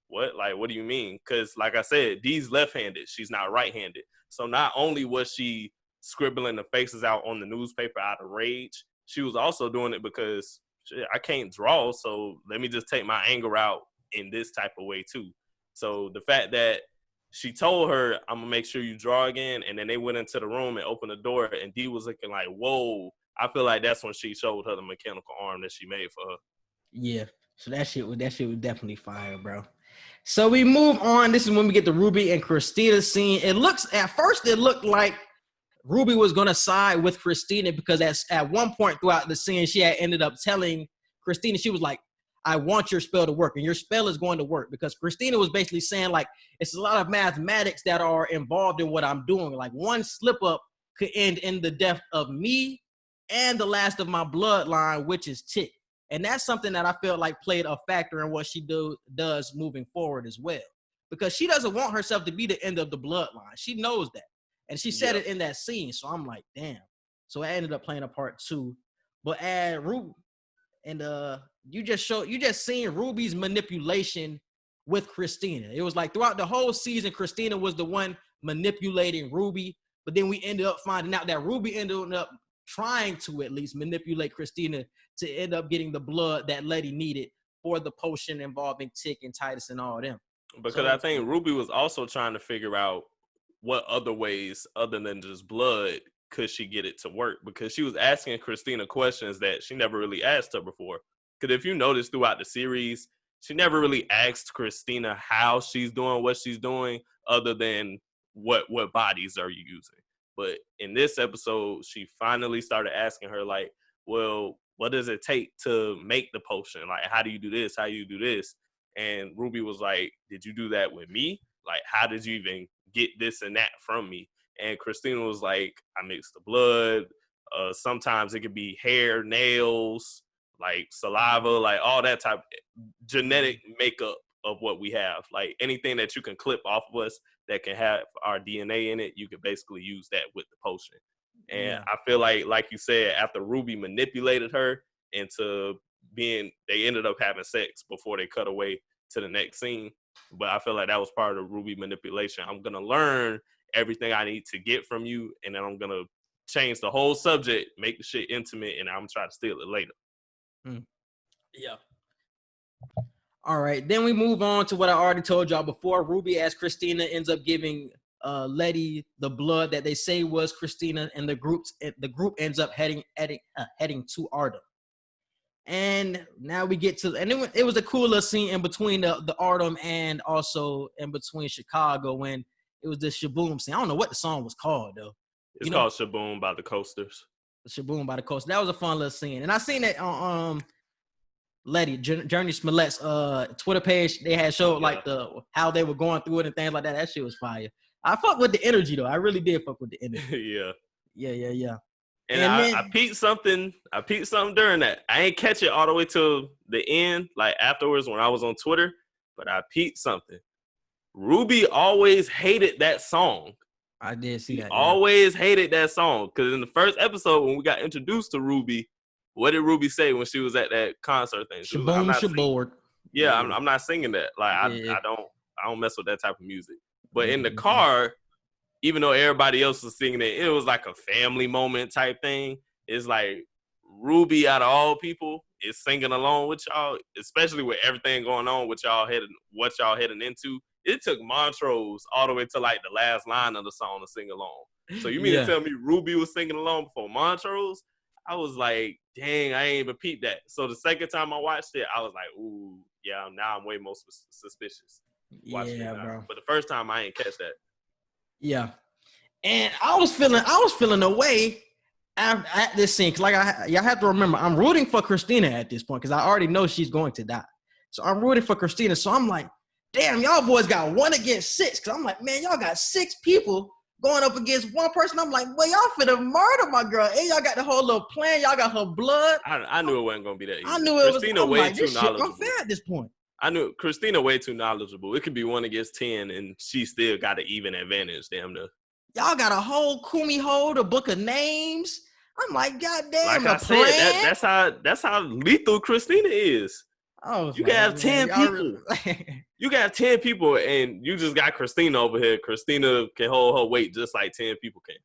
what? Like, what do you mean? Because like I said, D's left-handed. She's not right-handed. So not only was she scribbling the faces out on the newspaper out of rage, she was also doing it because shit, I can't draw, so let me just take my anger out in this type of way too. So the fact that she told her, I'm gonna make sure you draw again, and then they went into the room and opened the door, and D was looking like, whoa. I feel like that's when she showed her the mechanical arm that she made for her. Yeah. So that shit was definitely fire, bro. So we move on. This is when we get the Ruby and Christina scene. At first it looked like Ruby was gonna side with Christina because at one point throughout the scene, she had ended up telling Christina, she was like, I want your spell to work, and your spell is going to work, because Christina was basically saying, like, it's a lot of mathematics that are involved in what I'm doing. Like, one slip up could end in the death of me and the last of my bloodline, which is Tick. And that's something that I feel like played a factor in what she does moving forward as well, because she doesn't want herself to be the end of the bloodline. She knows that. And she said it in that scene. So I'm like, damn. So I ended up playing a part 2. But Ruby, and you just seen Ruby's manipulation with Christina. It was like throughout the whole season, Christina was the one manipulating Ruby. But then we ended up finding out that Ruby ended up trying to at least manipulate Christina to end up getting the blood that Letty needed for the potion involving Tick and Titus and all of them. Because I think Ruby was also trying to figure out what other ways other than just blood could she get it to work, because she was asking Christina questions that she never really asked her before. Because if you notice throughout the series, she never really asked Christina how she's doing what she's doing other than what bodies are you using. But in this episode, she finally started asking her, like, well, what does it take to make the potion? Like, how do you do this? How do you do this? And Ruby was like, did you do that with me? Like, how did you even get this and that from me? And Christina was like, I mixed the blood. Sometimes it could be hair, nails, like saliva, like all that type of genetic makeup of what we have. Like anything that you can clip off of us that can have our DNA in it, you can basically use that with the potion. And I feel like you said, after Ruby manipulated her into they ended up having sex before they cut away to the next scene. But I feel like that was part of Ruby manipulation. I'm going to learn everything I need to get from you, and then I'm going to change the whole subject, make the shit intimate, and I'm going to try to steal it later. Yeah. All right. Then we move on to what I already told y'all before. Ruby, as Christina, ends up giving Letty the blood that they say was Christina, and the group ends up heading to Artem. And now we get to, and it was a cooler scene in between the Artem and also in between Chicago when it was this Shaboom scene. I don't know what the song was called though. It's called Shaboom by the Coasters. Shaboom by the Coasters. That was a fun little scene, and I seen that on Letty Journey Smollett's Twitter page. They had showed like how they were going through it and things like that. That shit was fire. I fucked with the energy though. I really did fuck with the energy. Yeah. And I peeped something. I peeped something during that. I ain't catch it all the way till the end, like afterwards when I was on Twitter. But I peeped something. Ruby always hated that song. I did see that. Always hated that song, because in the first episode when we got introduced to Ruby, what did Ruby say when she was at that concert thing? Shaboom, shaboard. Yeah, I'm not singing that. Like I don't mess with that type of music. But in the car, even though everybody else was singing it, it was like a family moment type thing. It's like Ruby, out of all people, is singing along with y'all, especially with everything going on with what y'all heading into. It took Montrose all the way to like the last line of the song to sing along. So you mean to tell me Ruby was singing along before Montrose? I was like, dang, I ain't even peeped that. So the second time I watched it, I was like, ooh, yeah, now I'm way more suspicious. Bro. But the first time I ain't catch that. Yeah. And I was feeling a way at this scene. Cause y'all have to remember, I'm rooting for Christina at this point because I already know she's going to die. So I'm rooting for Christina. So I'm like, damn, y'all boys got 1 against 6. Cause I'm like, man, y'all got 6 people going up against 1 person. I'm like, well, y'all finna murder my girl. And y'all got the whole little plan. Y'all got her blood. I knew it wasn't gonna be that easy. I knew it Christina was. way like, too knowledgeable. Unfair at this point. I knew Christina way too knowledgeable. It could be 1 against 10, and she still got an even advantage. Damn near. Y'all got a whole Kumi hole, the book of names. I'm like, goddamn, like I said, that's how lethal Christina is. Oh, you got 10 people. You got 10 people, and you just got Christina over here. Christina can hold her weight just like 10 people can.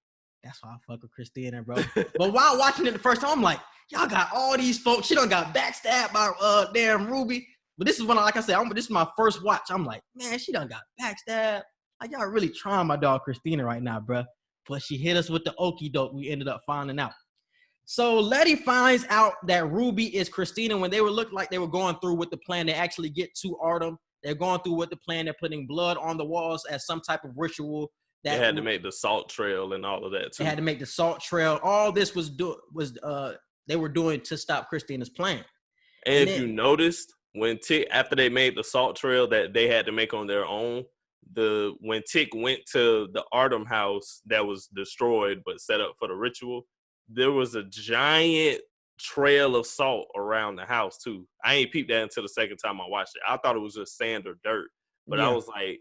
That's why I fuck with Christina, bro. But while watching it the first time, I'm like, y'all got all these folks. She done got backstabbed by damn Ruby. But this is when, like I said, this is my first watch. I'm like, man, she done got backstabbed. Like, y'all really trying my dog Christina right now, bro. But she hit us with the okie doke. We ended up finding out. So Letty finds out that Ruby is Christina. When they looked like they were going through with the plan, they actually get to Artem. They're going through with the plan. They're putting blood on the walls as some type of ritual. They had to make the salt trail and all of that too. They had to make the salt trail. All this they were doing to stop Christina's plan. And if you noticed, when Tick, after they made the salt trail that they had to make on their own, when Tick went to the Artem house that was destroyed but set up for the ritual, there was a giant trail of salt around the house too. I ain't peeped that until the second time I watched it. I thought it was just sand or dirt, but I was like,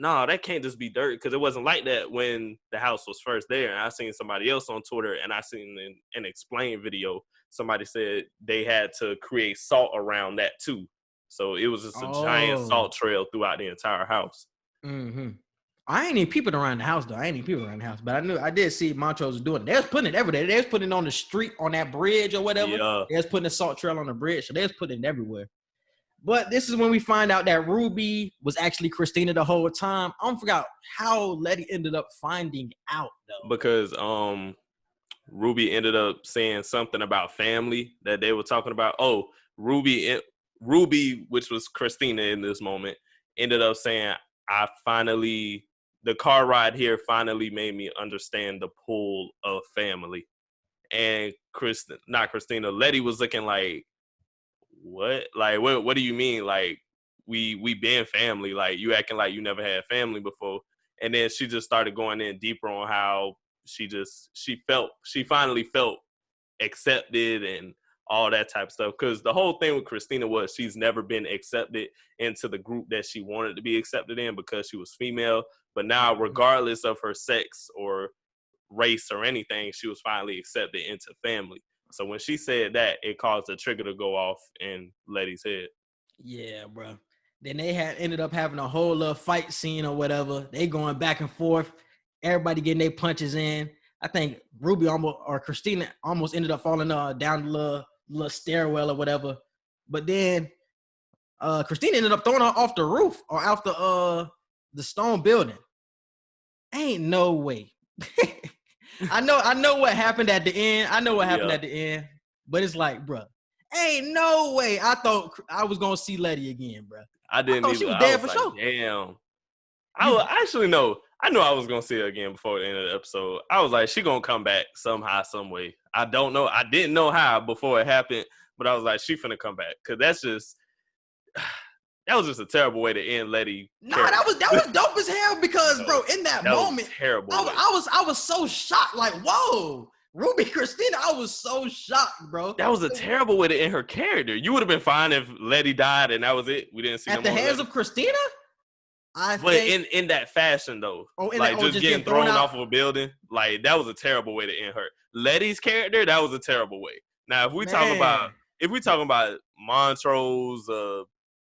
no, that can't just be dirt, because it wasn't like that when the house was first there. And I seen somebody else on Twitter, and I seen in an explain video, somebody said they had to create salt around that too. So it was just a giant salt trail throughout the entire house. Mm-hmm. I ain't even peeping around the house though. But I did see Montrose was doing it. They was putting it everywhere. They was putting it on the street, on that bridge or whatever. Yeah. They was putting a salt trail on the bridge, so they was putting it everywhere. But this is when we find out that Ruby was actually Christina the whole time. I don't forget how Letty ended up finding out though. Because Ruby ended up saying something about family that they were talking about. Oh, Ruby, which was Christina in this moment, ended up saying, the car ride here finally made me understand the pull of family. And Letty was looking like, what? Like, what do you mean? Like, we been family. Like, you acting like you never had family before. And then she just started going in deeper on how she finally felt accepted and all that type of stuff. Because the whole thing with Christina was she's never been accepted into the group that she wanted to be accepted in because she was female. But now, regardless of her sex or race or anything, she was finally accepted into family. So when she said that, it caused a trigger to go off in Letty's head. Yeah, bro. Then they ended up having a whole little fight scene or whatever. They going back and forth. Everybody getting their punches in. I think Christina almost ended up falling down the little stairwell or whatever. But then Christina ended up throwing her off the roof or off the stone building. Ain't no way. I know what happened at the end. At the end, but it's like, bro, ain't no way. I thought I was gonna see Letty again, bro. I didn't either. She was dead for sure. Damn. I knew I was gonna see her again before the end of the episode. I was like, she gonna come back somehow, some way. I don't know. I didn't know how before it happened, but I was like, she finna come back, because that was just a terrible way to end Letty. That was dope as hell, because bro, in that moment, terrible. I was so shocked, like, whoa, Ruby Christina, I was so shocked, bro. That was a terrible way to end her character. You would have been fine if Letty died and that was it. We didn't see at the hands of Christina. But in that fashion though, just getting thrown off of a building, like that was a terrible way to end her. Letty's character, that was a terrible way. Now, if we talking about Montrose,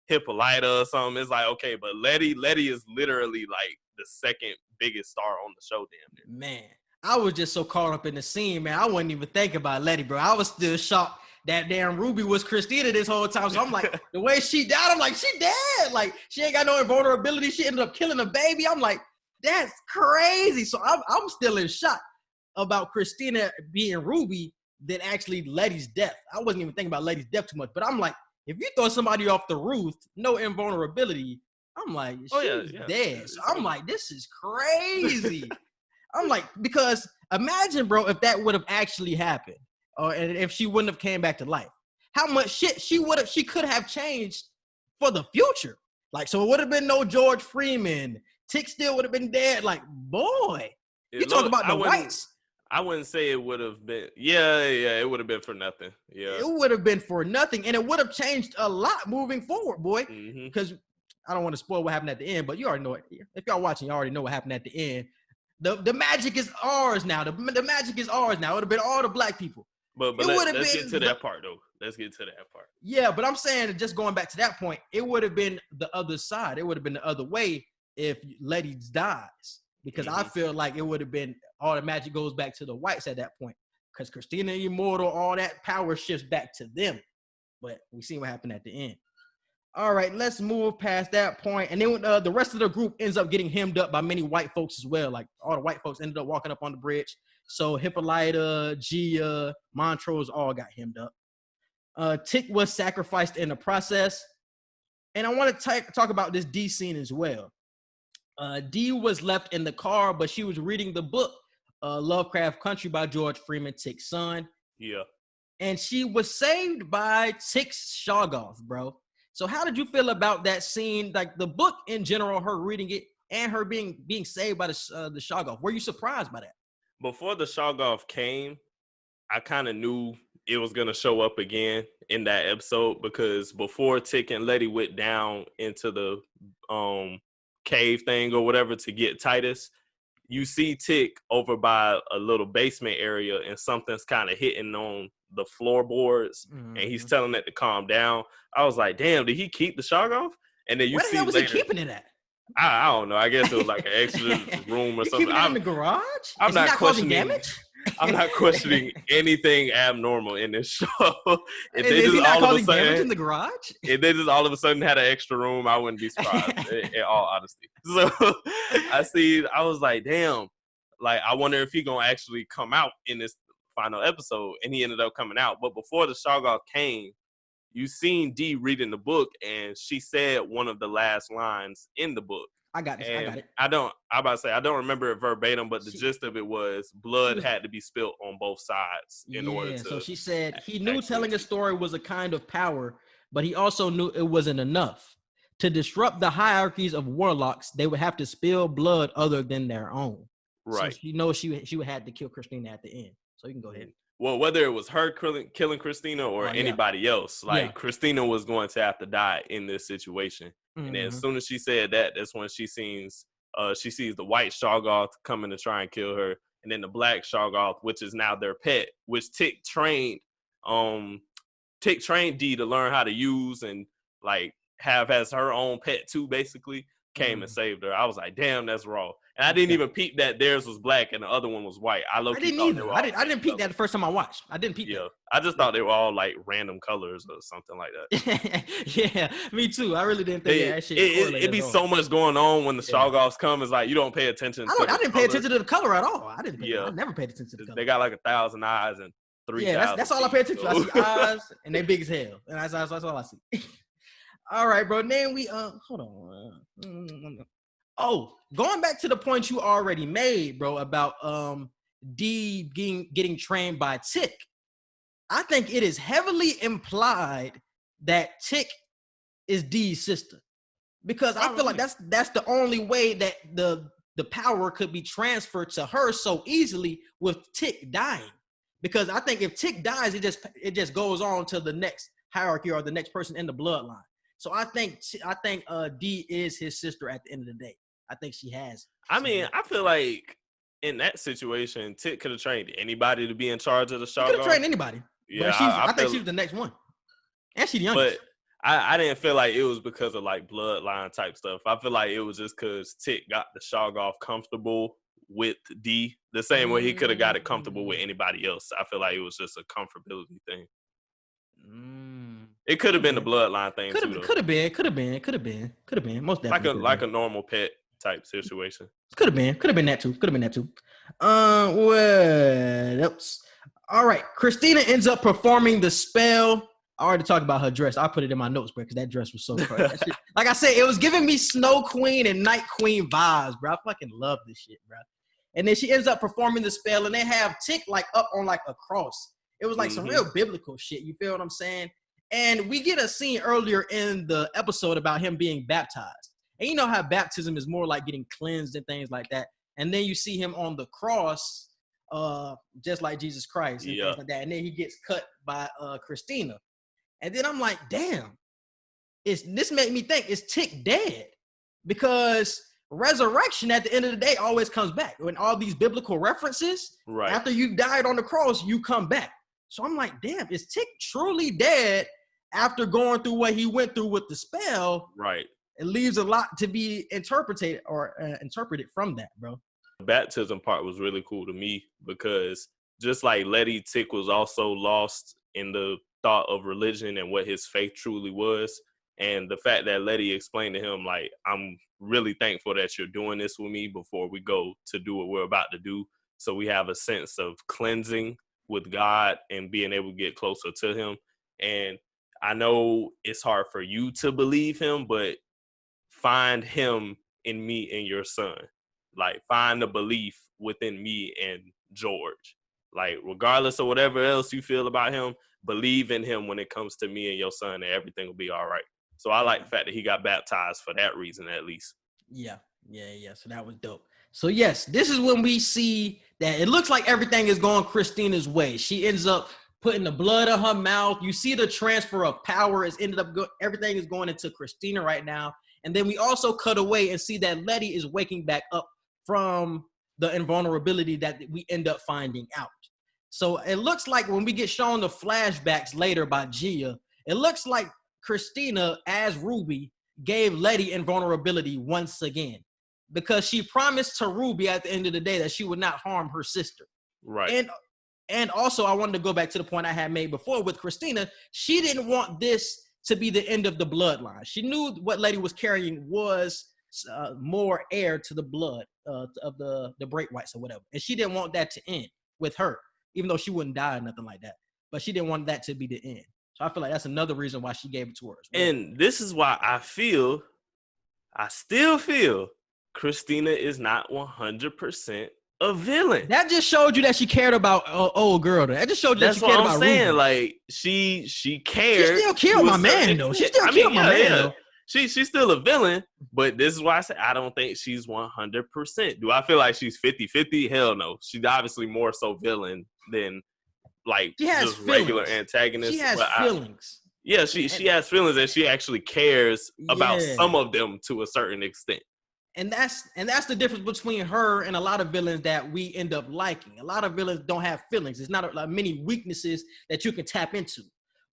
Hippolyta or something, it's like, okay, but Letty is literally like the second biggest star on the show, damn near. Man, I was just so caught up in the scene, man. I wasn't even thinking about Letty, bro. I was still shocked that damn Ruby was Christina this whole time. So I'm like, the way she died, I'm like, she dead. Like, she ain't got no invulnerability. She ended up killing a baby. I'm like, that's crazy. So I'm still in shock about Christina being Ruby than actually Letty's death. I wasn't even thinking about Letty's death too much, but I'm like, if you throw somebody off the roof, no invulnerability, I'm like, she's dead. So I'm like, this is crazy. I'm like, because imagine, bro, if that would have actually happened, and if she wouldn't have came back to life, how much shit she could have changed for the future. Like, so it would have been no George Freeman. Tick still would have been dead. Like, boy, you talk about the whites. I wouldn't say it would have been. Yeah, it would have been for nothing. Yeah, it would have been for nothing, and it would have changed a lot moving forward, boy. Because I don't want to spoil what happened at the end, but you already know it. If y'all watching, you already know what happened at the end. The magic is ours now. The magic is ours now. It would have been all the black people. But let's get to that part, though. Let's get to that part. Yeah, but I'm saying, just going back to that point, it would have been the other side. It would have been the other way if Letty dies. Because I feel like it would have been all the magic goes back to the whites at that point. Because Christina Immortal, all that power shifts back to them. But we see what happened at the end. All right, let's move past that point. And then the rest of the group ends up getting hemmed up by many white folks as well. Like, all the white folks ended up walking up on the bridge. So Hippolyta, Gia, Montrose all got hemmed up. Tick was sacrificed in the process. And I want to talk about this D scene as well. D was left in the car, but she was reading the book, Lovecraft Country by George Freeman, Tick's son. Yeah. And she was saved by Tick's Shoggoth, bro. So how did you feel about that scene? Like the book in general, her reading it, and her being saved by the Shoggoth. Were you surprised by that? Before the Shoggoth came, I kind of knew it was going to show up again in that episode, because before Tick and Letty went down into the cave thing or whatever to get Titus, you see Tick over by a little basement area and something's kind of hitting on the floorboards, and he's telling it to calm down. I was like, damn, did he keep the Shoggoth? And then you Where see the hell was later, he keeping it at? I don't know. I guess it was like an extra room or something. Keeping it in the garage? I'm not causing questioning damage. I'm not questioning anything abnormal in this show. If they Is just he not all of a causing damage in sudden, the garage? if they just all of a sudden had an extra room, I wouldn't be surprised. In all honesty, so I was like, damn. Like, I wonder if he gonna actually come out in this final episode, and he ended up coming out. But before the Shoggoth came, you seen Dee reading the book, and she said one of the last lines in the book. I got this. And I got it. I don't remember it verbatim, but the gist of it was blood had to be spilt on both sides in order to. So she said he knew telling a story was a kind of power, but he also knew it wasn't enough. To disrupt the hierarchies of warlocks, they would have to spill blood other than their own. Right. So she knows she would have to kill Christina at the end. So you can go ahead. Well, whether it was her killing Christina or anybody else, Christina was going to have to die in this situation. And then as soon as she said that, that's when she sees the white Shoggoth coming to try and kill her, and then the black Shoggoth, which is now their pet, which Tick trained Dee to learn how to use and like have as her own pet too, basically, came and saved her. I was like, damn, that's raw. And I didn't even peep that theirs was black and the other one was white. I didn't either. I didn't peep that the first time I watched. I didn't peep that. I just thought they were all like random colors or something like that. Yeah, me too. I really didn't think that shit. It'd be so much going on when the Shoggoths come. It's like you don't pay attention. I didn't pay attention to the color at all. I never paid attention to the color. They got like 1,000 eyes and 3,000. Yeah, that's all I pay attention to. I see eyes and they big as hell, and that's all I see. All right, bro. Then we hold on. Oh, going back to the point you already made, bro, about Dee getting trained by Tick. I think it is heavily implied that Tick is Dee's sister, because I feel like that's the only way that the power could be transferred to her so easily with Tick dying. Because I think if Tick dies, it just goes on to the next hierarchy or the next person in the bloodline. So I think Dee is his sister at the end of the day. I think she has. I mean, I feel like in that situation, Tick could have trained anybody to be in charge of the Shoggoth. Could have trained anybody. Yeah, I think she was the next one. And she's the youngest. But I didn't feel like it was because of like bloodline type stuff. I feel like it was just because Tick got the Shoggoth comfortable with Dee the same way he could have got it comfortable with anybody else. I feel like it was just a comfortability thing. It could have been the bloodline thing too. Could have been. Most definitely. Like a normal pet type situation. Could have been that too. What else? All right, Christina ends up performing the spell. I already talked about her dress. I put it in my notes, bro, because that dress was so crazy. Like I said, it was giving me Snow Queen and Night Queen vibes, bro. I fucking love this shit, bro. And then she ends up performing the spell, and they have Tick like up on like a cross. It was like some real biblical shit. You feel what I'm saying? And we get a scene earlier in the episode about him being baptized. And you know how baptism is more like getting cleansed and things like that. And then you see him on the cross, just like Jesus Christ and things like that. And then he gets cut by Christina. And then I'm like, damn, this made me think, is Tick dead? Because resurrection at the end of the day always comes back. When all these biblical references, after you died on the cross, you come back. So I'm like, damn, is Tick truly dead after going through what he went through with the spell? Right. It leaves a lot to be interpreted from that, bro. The baptism part was really cool to me because just like Letty, Tick was also lost in the thought of religion and what his faith truly was. And the fact that Letty explained to him, like, I'm really thankful that you're doing this with me before we go to do what we're about to do. So we have a sense of cleansing with God and being able to get closer to him. And I know it's hard for you to believe him, but find him in me and your son. Like, find the belief within me and George. Like, regardless of whatever else you feel about him, believe in him when it comes to me and your son, and everything will be all right. So I like the fact that he got baptized for that reason, at least. Yeah. So that was dope. So yes, this is when we see that it looks like everything is going Christina's way. She ends up putting the blood in her mouth. You see the transfer of power is ended up everything is going into Christina right now. And then we also cut away and see that Letty is waking back up from the invulnerability that we end up finding out. So it looks like when we get shown the flashbacks later by Gia, it looks like Christina, as Ruby, gave Letty invulnerability once again, because she promised to Ruby at the end of the day that she would not harm her sister. Right. And also, I wanted to go back to the point I had made before with Christina. She didn't want this to be the end of the bloodline. She knew what Letty was carrying was more heir to the blood of the Break Whites or whatever. And she didn't want that to end with her, even though she wouldn't die or nothing like that. But she didn't want that to be the end. So I feel like that's another reason why she gave it to her as well. And this is why I still feel Christina is not 100% a villain. That just showed you that she cared about old girl. That just showed you that she cared about Ruby. That's what I'm saying. Like, she cared. She still killed my man, though. She still killed my man, though. She's still a villain, but this is why I say I don't think she's 100%. Do I feel like she's 50-50? Hell no. She's obviously more so villain than like just regular antagonist. She has feelings. She has feelings, and she actually cares about some of them to a certain extent. And that's the difference between her and a lot of villains that we end up liking. A lot of villains don't have feelings. It's not like many weaknesses that you can tap into.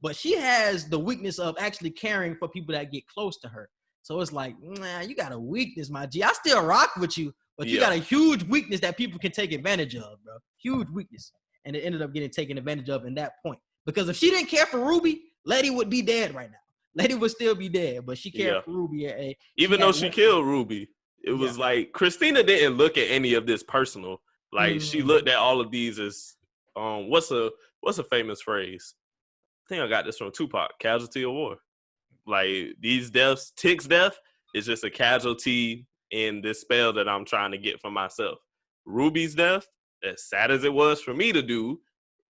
But she has the weakness of actually caring for people that get close to her. So it's like, nah, you got a weakness, my G. I still rock with you, but you got a huge weakness that people can take advantage of, bro. Huge weakness. And it ended up getting taken advantage of in that point. Because if she didn't care for Ruby, Letty would be dead right now. Letty would still be dead, but she cared for Ruby. Even though she killed Ruby, it was like Christina didn't look at any of this personal. Like she looked at all of these as what's a famous phrase? I think I got this from Tupac, casualty of war. Like these deaths, Tick's death is just a casualty in this spell that I'm trying to get for myself. Ruby's death, as sad as it was for me to do,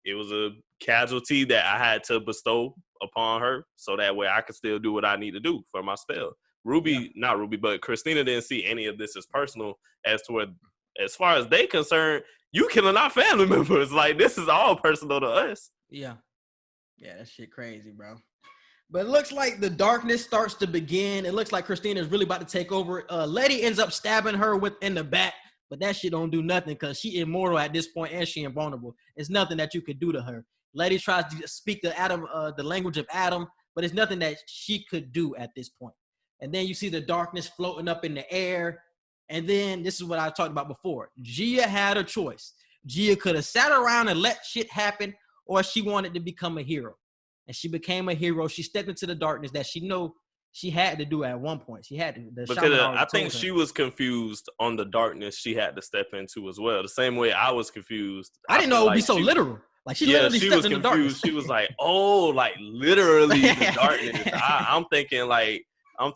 it was a casualty that I had to bestow upon her so that way I could still do what I need to do for my spell. Not Ruby, but Christina didn't see any of this as personal as to where, as far as they concerned, you killing our family members. Like, this is all personal to us. Yeah. Yeah, that shit crazy, bro. But it looks like the darkness starts to begin. It looks like Christina is really about to take over. Letty ends up stabbing her in the back, but that shit don't do nothing because she immortal at this point and she invulnerable. It's nothing that you could do to her. Letty tries to speak to Adam, the language of Adam, but it's nothing that she could do at this point. And then you see the darkness floating up in the air. And then this is what I talked about before. Gia had a choice. Gia could have sat around and let shit happen, or she wanted to become a hero. And she became a hero. She stepped into the darkness that she knew she had to do at one point. She had to. Because I think she was confused on the darkness she had to step into as well. The same way I was confused. I didn't know it would be so literal. Like she literally stepped in the darkness. She was like, oh, like literally the darkness. I'm thinking like, I'm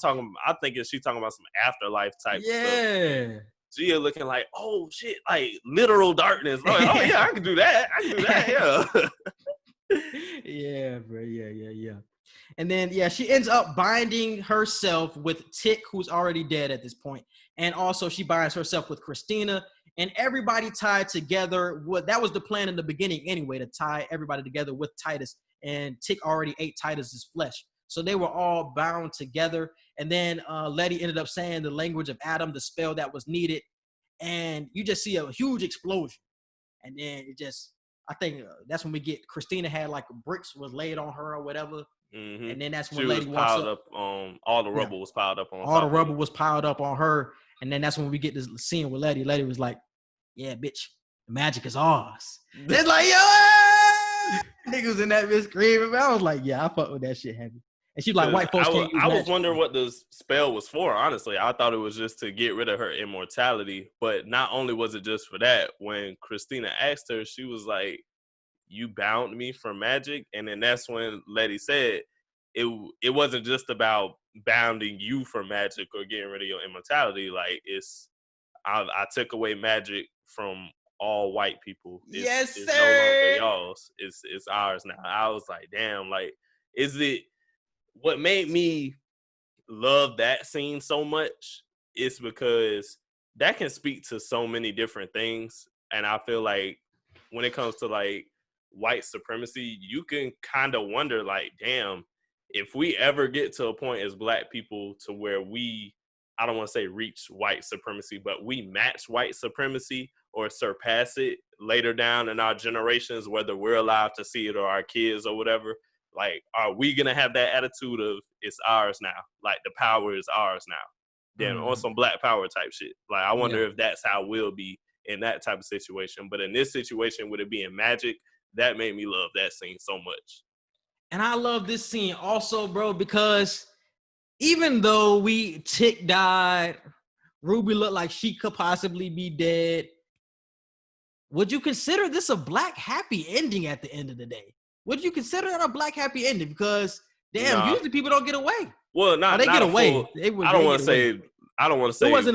thinking she's talking about some afterlife type stuff. Yeah. Gia looking like, oh shit, like literal darkness. Like, oh yeah, I can do that. Yeah. Yeah, bro. Yeah. And then, she ends up binding herself with Tick, who's already dead at this point. And also she binds herself with Christina and everybody tied together. That was the plan in the beginning anyway, to tie everybody together with Titus. And Tick already ate Titus's flesh. So they were all bound together. And then Letty ended up saying the language of Adam, the spell that was needed. And you just see a huge explosion. And then I think that's when we get Christina had like bricks was laid on her or whatever. Mm-hmm. And then that's when Letty walks up. All the rubble was piled up on her. All the rubble was piled up on her. And then that's when we get this scene with Letty. Letty was like, yeah, bitch, the magic is ours. It's like, yo, niggas in that bitch screaming. I was like, yeah, I fuck with that shit heavy. And she's like, white folks can't use magic. I was wondering what the spell was for, honestly. I thought it was just to get rid of her immortality. But not only was it just for that, when Christina asked her, she was like, you bound me for magic? And then that's when Letty said, it wasn't just about bounding you for magic or getting rid of your immortality. Like, I took away magic from all white people. Yes, it's sir. No longer y'all's. It's ours now. I was like, damn, like, what made me love that scene so much is because that can speak to so many different things. And I feel like when it comes to like white supremacy, you can kind of wonder like, damn, if we ever get to a point as Black people to where I don't want to say reach white supremacy, but we match white supremacy or surpass it later down in our generations, whether we're allowed to see it or our kids or whatever, like, are we going to have that attitude of it's ours now? Like, the power is ours now. Then on some Black power type shit. Like, I wonder if that's how we'll be in that type of situation. But in this situation, with it being magic, that made me love that scene so much. And I love this scene also, bro, because even though Tick died, Ruby looked like she could possibly be dead, would you consider this a Black happy ending at the end of the day? Would you consider it a Black happy ending? Because usually people don't get away. Well, they get away. I don't want to say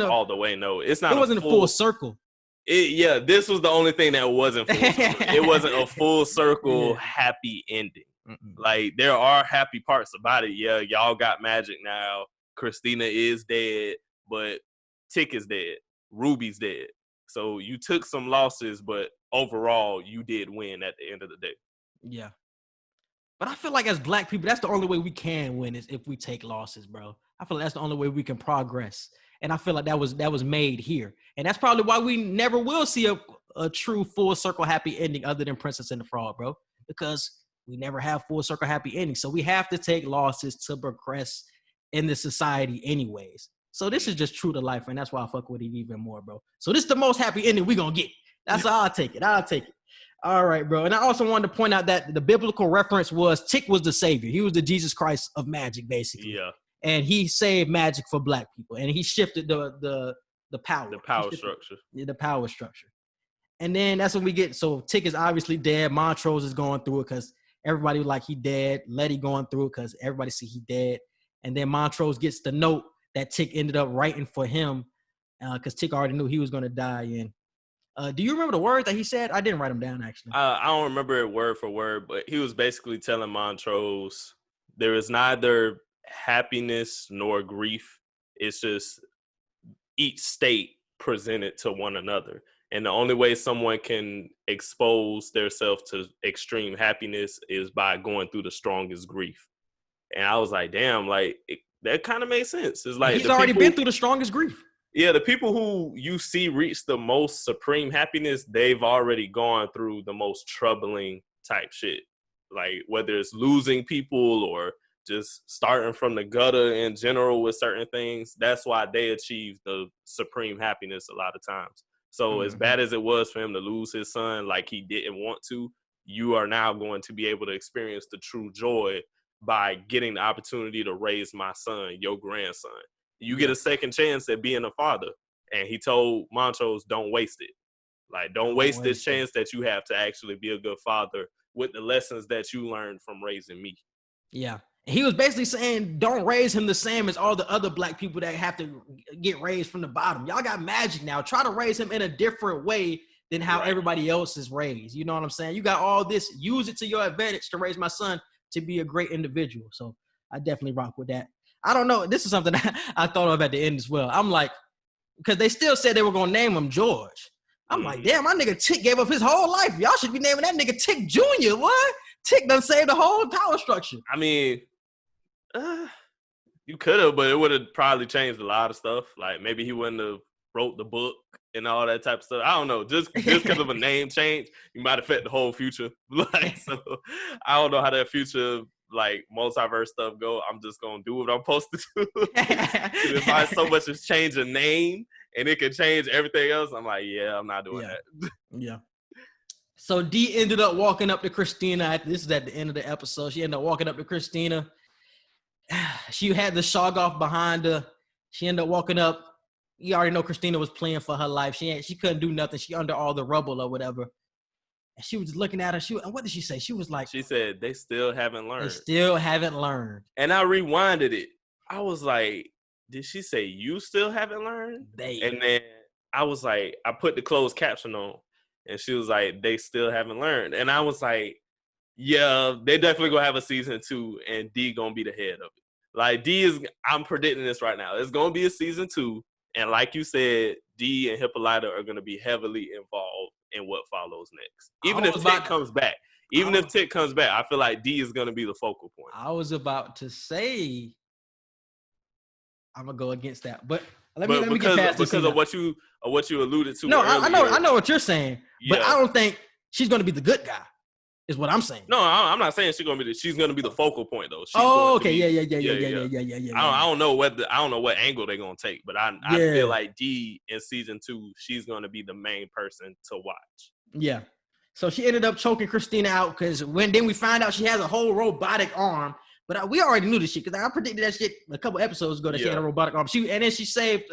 all the way. No, it's not. It wasn't a full circle. This was the only thing that wasn't full circle. It wasn't a full circle happy ending. Like, there are happy parts about it. Yeah, y'all got magic now. Christina is dead, but Tick is dead. Ruby's dead. So you took some losses, but overall, you did win at the end of the day. Yeah. But I feel like as Black people, that's the only way we can win is if we take losses, bro. I feel like that's the only way we can progress. And I feel like that was made here. And that's probably why we never will see a true full circle happy ending other than Princess and the Frog, bro. Because we never have full circle happy endings. So we have to take losses to progress in the society anyways. So this is just true to life, and that's why I fuck with it even more, bro. So this is the most happy ending we gonna get. That's how I'll take it. All right, bro. And I also wanted to point out that the biblical reference was Tick was the savior. He was the Jesus Christ of magic, basically. Yeah. And he saved magic for Black people. And he shifted the power. The power structure. The power structure. And then that's when we get, so Tick is obviously dead. Montrose is going through it because everybody was like, he dead. Letty going through it because everybody see he dead. And then Montrose gets the note that Tick ended up writing for him because Tick already knew he was going to die. And do you remember the words that he said? I didn't write them down, actually. I don't remember it word for word, but he was basically telling Montrose, there is neither happiness nor grief. It's just each state presented to one another. And the only way someone can expose themselves to extreme happiness is by going through the strongest grief. And I was like, damn, like, that kind of makes sense. It's like he's already been through the strongest grief. Yeah, the people who you see reach the most supreme happiness, they've already gone through the most troubling type shit. Like, whether it's losing people or just starting from the gutter in general with certain things, that's why they achieve the supreme happiness a lot of times. So as bad as it was for him to lose his son, like he didn't want to, you are now going to be able to experience the true joy by getting the opportunity to raise my son, your grandson. You get a second chance at being a father. And he told Montrose, don't waste it. Like, don't waste this chance that you have to actually be a good father with the lessons that you learned from raising me. Yeah. He was basically saying, don't raise him the same as all the other Black people that have to get raised from the bottom. Y'all got magic now. Try to raise him in a different way than how everybody else is raised. You know what I'm saying? You got all this. Use it to your advantage to raise my son to be a great individual. So I definitely rock with that. I don't know. This is something I thought of at the end as well. I'm like, because they still said they were going to name him George. I'm like, damn, my nigga Tick gave up his whole life. Y'all should be naming that nigga Tick Jr. What? Tick done saved the whole power structure. I mean, you could have, but it would have probably changed a lot of stuff. Like, maybe he wouldn't have wrote the book and all that type of stuff. I don't know. Just because of a name change, you might affect the whole future. Like, so I don't know how that future, like, multiverse stuff go. I'm just gonna do what I'm supposed to do. If I so much as change a name and it can change everything else, I'm like, yeah, I'm not doing that. Yeah. So Dee ended up walking up to Christina. This is at the end of the episode. She ended up walking up to Christina. She had the Shoggoth behind her. She ended up walking up. You already know Christina was playing for her life. She couldn't do nothing. She under all the rubble or whatever. And she was just looking at her. And what did she say? She was like, she said, they still haven't learned. They still haven't learned. And I rewinded it. I was like, did she say you still haven't learned? And then I was like, I put the closed caption on. And she was like, they still haven't learned. And I was like, yeah, they definitely gonna have a season 2, and D gonna be the head of it. Like, I'm predicting this right now. It's gonna be a season 2, and like you said, D and Hippolyta are gonna be heavily involved in what follows next. Even if Tick comes back. Even if Tick comes back, I feel like D is going to be the focal point. I was about to say I'm gonna go against that, but let me get past this because of what you alluded to. No, earlier, I know what you're saying, but I don't think she's gonna be the good guy. Is what I'm saying. No, I'm not saying she's gonna be the focal point though. Yeah. I don't know what angle they're gonna take, but I feel like D in season 2, she's gonna be the main person to watch. Yeah. So she ended up choking Christina out because then we find out she has a whole robotic arm. But we already knew this shit because I predicted that shit a couple episodes ago that she had a robotic arm. And then she saved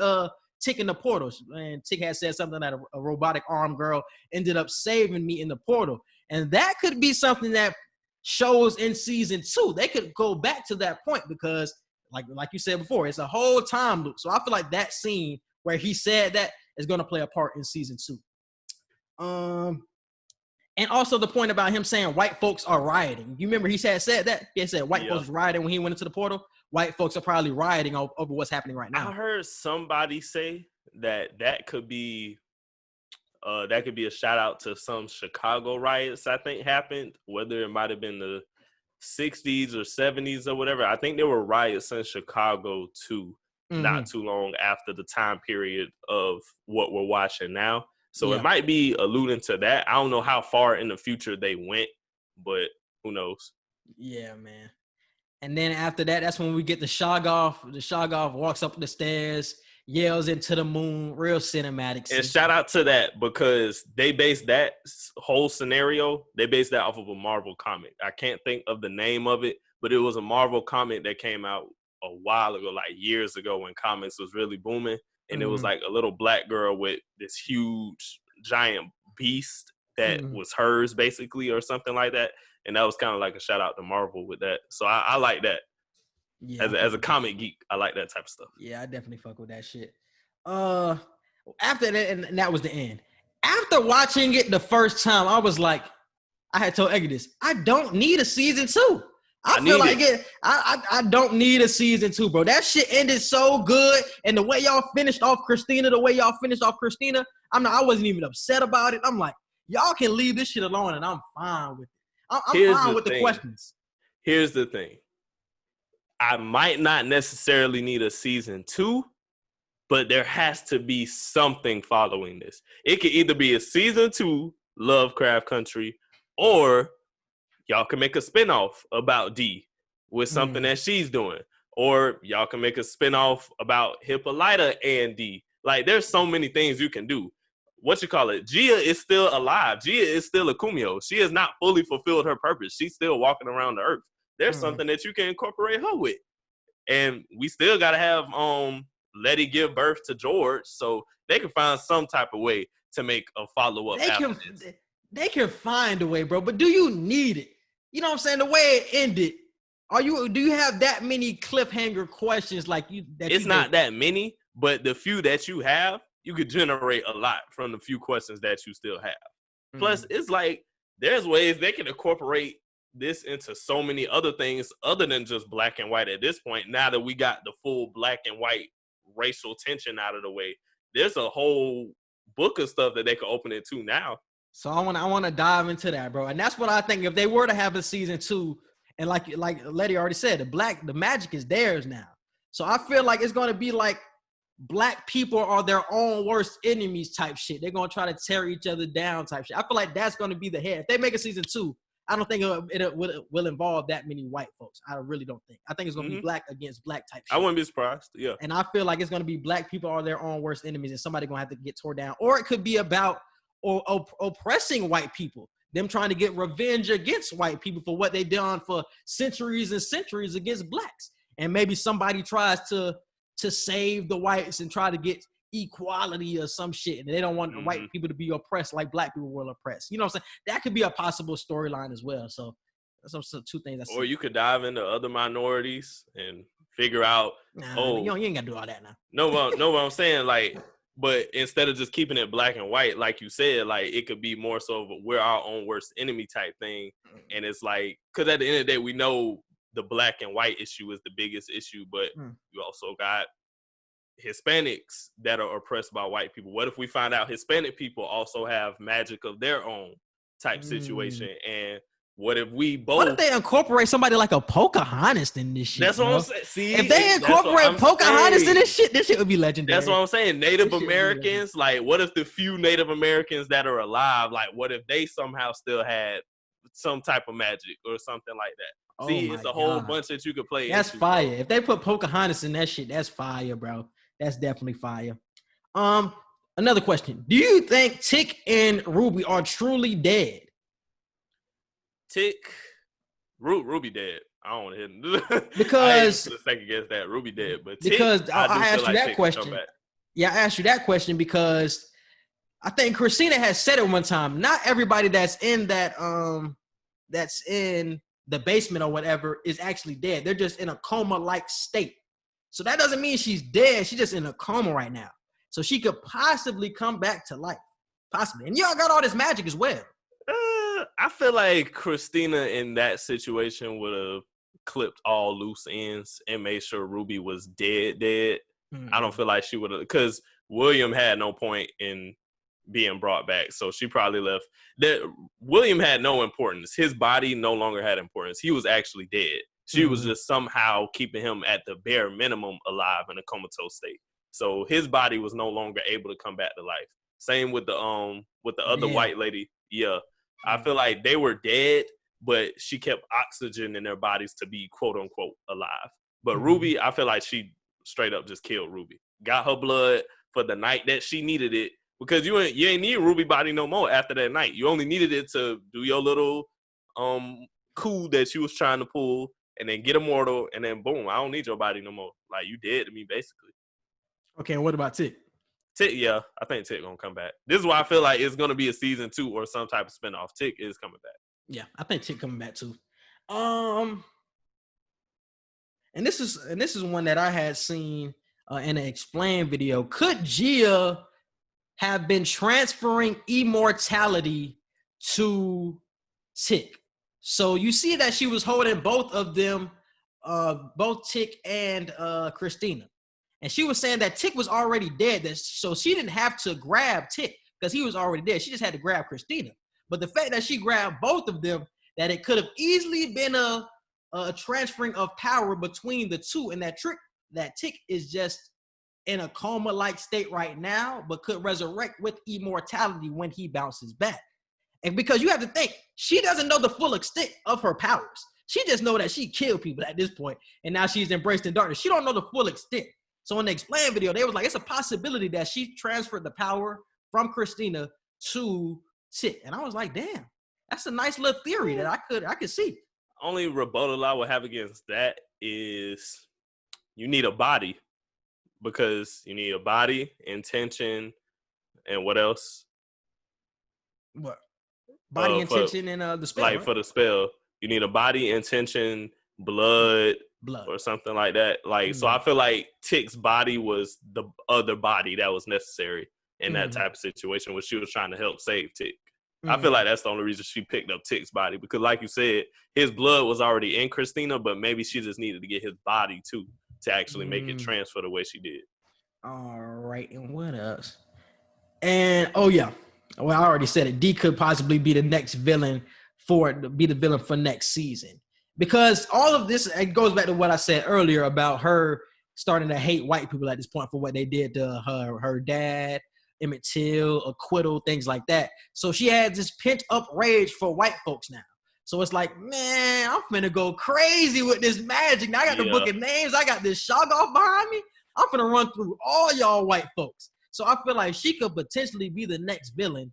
Tick in the portal. And Tick had said something that a robotic arm girl ended up saving me in the portal. And that could be something that shows in season 2. They could go back to that point because, like you said before, it's a whole time loop. So I feel like that scene where he said that is going to play a part in season 2. And also the point about him saying white folks are rioting. You remember he said that? He said white folks rioting when he went into the portal. White folks are probably rioting over what's happening right now. I heard somebody say that could be a shout out to some Chicago riots I think happened, whether it might have been the 60s or 70s or whatever. I think there were riots in Chicago too, not too long after the time period of what we're watching now. So it might be alluding to that. I don't know how far in the future they went, but who knows? Yeah, man. And then after that, that's when we get the Shoggoth. The Shoggoth walks up the stairs, yells into the moon, real cinematic. And shout out to that because they based that whole scenario, they based that off of a Marvel comic. I can't think of the name of it, but it was a Marvel comic that came out a while ago, like years ago when comics was really booming. And it was like a little black girl with this huge giant beast that was hers basically or something like that. And that was kind of like a shout out to Marvel with that. So I like that. Yeah, as a comic geek, I like that type of stuff. Yeah, I definitely fuck with that shit. After that, and that was the end. After watching it the first time, I was like, I had told Eggy this, I don't need a season 2. I feel like I don't need a season 2, bro. That shit ended so good. And the way y'all finished off Christina, I wasn't even upset about it. I'm like, y'all can leave this shit alone and I'm fine with it. I'm fine with the questions. Here's the thing. I might not necessarily need a season 2, but there has to be something following this. It could either be a season 2, Lovecraft Country, or y'all can make a spinoff about D with something that she's doing. Or y'all can make a spinoff about Hippolyta and D. Like, there's so many things you can do. Gia is still alive. Gia is still a Kumio. She has not fully fulfilled her purpose. She's still walking around the earth. There's something that you can incorporate her with. And we still got to have Letty give birth to George. So they can find some type of way to make a follow-up after this. They can find a way, bro. But do you need it? You know what I'm saying? The way it ended, do you have that many cliffhanger questions It's not that many, but the few that you have, you could generate a lot from the few questions that you still have. Plus, it's like there's ways they can incorporate this into so many other things other than just black and white at this point. Now that we got the full black and white racial tension out of the way, there's a whole book of stuff that they can open it to now. So I want to dive into that, bro. And that's what I think. If they were to have a season 2, and like Letty already said, the magic is theirs now. So I feel like it's going to be like black people are their own worst enemies type shit. They're going to try to tear each other down type shit. I feel like that's going to be the head. If they make a season 2, I don't think it will involve that many white folks. I really don't think. I think it's going to be black against black type shit. I wouldn't be surprised. Yeah. And I feel like it's going to be black people are their own worst enemies and somebody's going to have to get tore down. Or it could be about oppressing white people, them trying to get revenge against white people for what they've done for centuries and centuries against blacks. And maybe somebody tries to save the whites and try to get equality or some shit. And they don't want white people to be oppressed like black people were oppressed. You know what I'm saying? That could be a possible storyline as well. So that's some two things. Or you could dive into other minorities and figure out, you ain't got to do all that now. No, what I'm saying, like, but instead of just keeping it black and white, like you said, like it could be more so of a we're our own worst enemy type thing. And it's like, because at the end of the day, we know the black and white issue is the biggest issue, but you also got Hispanics that are oppressed by white people. What if we find out Hispanic people also have magic of their own type situation, and What if we both? What if they incorporate somebody like a Pocahontas in this shit? That's what bro? I'm saying. See, if they incorporate Pocahontas in this shit would be legendary. That's what I'm saying. Native Americans, like, what if the few Native Americans that are alive, like, what if they somehow still had some type of magic or something like that? See, it's a whole bunch that you could play. That's fire. Bro. If they put Pocahontas in that shit, that's fire, bro. That's definitely fire. Another question. Do you think Tick and Ruby are truly dead? Tick, Ruby dead. I don't want to hit him. Because I second guess that Ruby dead, but Tick, because I asked you that Tick question. Yeah, I asked you that question because I think Christina has said it one time. Not everybody that's in that that's in the basement or whatever is actually dead. They're just in a coma-like state. So that doesn't mean she's dead. She's just in a coma right now. So she could possibly come back to life. Possibly. And y'all got all this magic as well. I feel like Christina in that situation would have clipped all loose ends and made sure Ruby was dead. Mm-hmm. I don't feel like she would have, because William had no point in being brought back. So she probably left. William had no importance. His body no longer had importance. He was actually dead. She was just somehow keeping him at the bare minimum alive in a comatose state. So his body was no longer able to come back to life. Same with the other white lady. Yeah. I feel like they were dead, but she kept oxygen in their bodies to be quote unquote alive. But Ruby, I feel like she straight up just killed Ruby. Got her blood for the night that she needed it, because you ain't need Ruby body no more after that night. You only needed it to do your little coup that you was trying to pull and then get immortal, and then boom, I don't need your body no more. Like, you dead to me basically. Okay, and what about Tick? Tick, yeah, I think Tick gonna come back. This is why I feel like it's gonna be a season 2 or some type of spinoff. Tick is coming back. Yeah, I think Tick coming back too. And this is one that I had seen in an explain video. Could Gia have been transferring immortality to Tick? So you see that she was holding both of them, both Tick and Christina. And she was saying that Tick was already dead, so she didn't have to grab Tick because he was already dead. She just had to grab Christina. But the fact that she grabbed both of them, that it could have easily been a transferring of power between the two, and that Tick is just in a coma-like state right now, but could resurrect with immortality when he bounces back. And because you have to think, she doesn't know the full extent of her powers. She just know that she killed people at this point, and now she's embraced in darkness. She don't know the full extent. So in the explain video, they was like, it's a possibility that she transferred the power from Christina to Tick. And I was like, damn, that's a nice little theory that I could see. Only rebuttal I would have against that is you need a body, because you need a body, intention, and what else? What? Body, intention, and the spell. Like, right? For the spell, you need a body, intention, blood, or something like that. Like, so I feel like Tick's body was the other body that was necessary in that type of situation where she was trying to help save Tick. I feel like that's the only reason she picked up Tick's body, because like you said, his blood was already in Christina, but maybe she just needed to get his body too to actually make it transfer the way she did. All right, and what else? And oh yeah, well, I already said it. D could possibly be the next villain for next season. Because all of this, it goes back to what I said earlier about her starting to hate white people at this point for what they did to her dad, Emmett Till, acquittal, things like that. So she had this pent-up rage for white folks now. So it's like, man, I'm finna go crazy with this magic. Now I got the book of names. I got this Shoggoth behind me. I'm finna run through all y'all white folks. So I feel like she could potentially be the next villain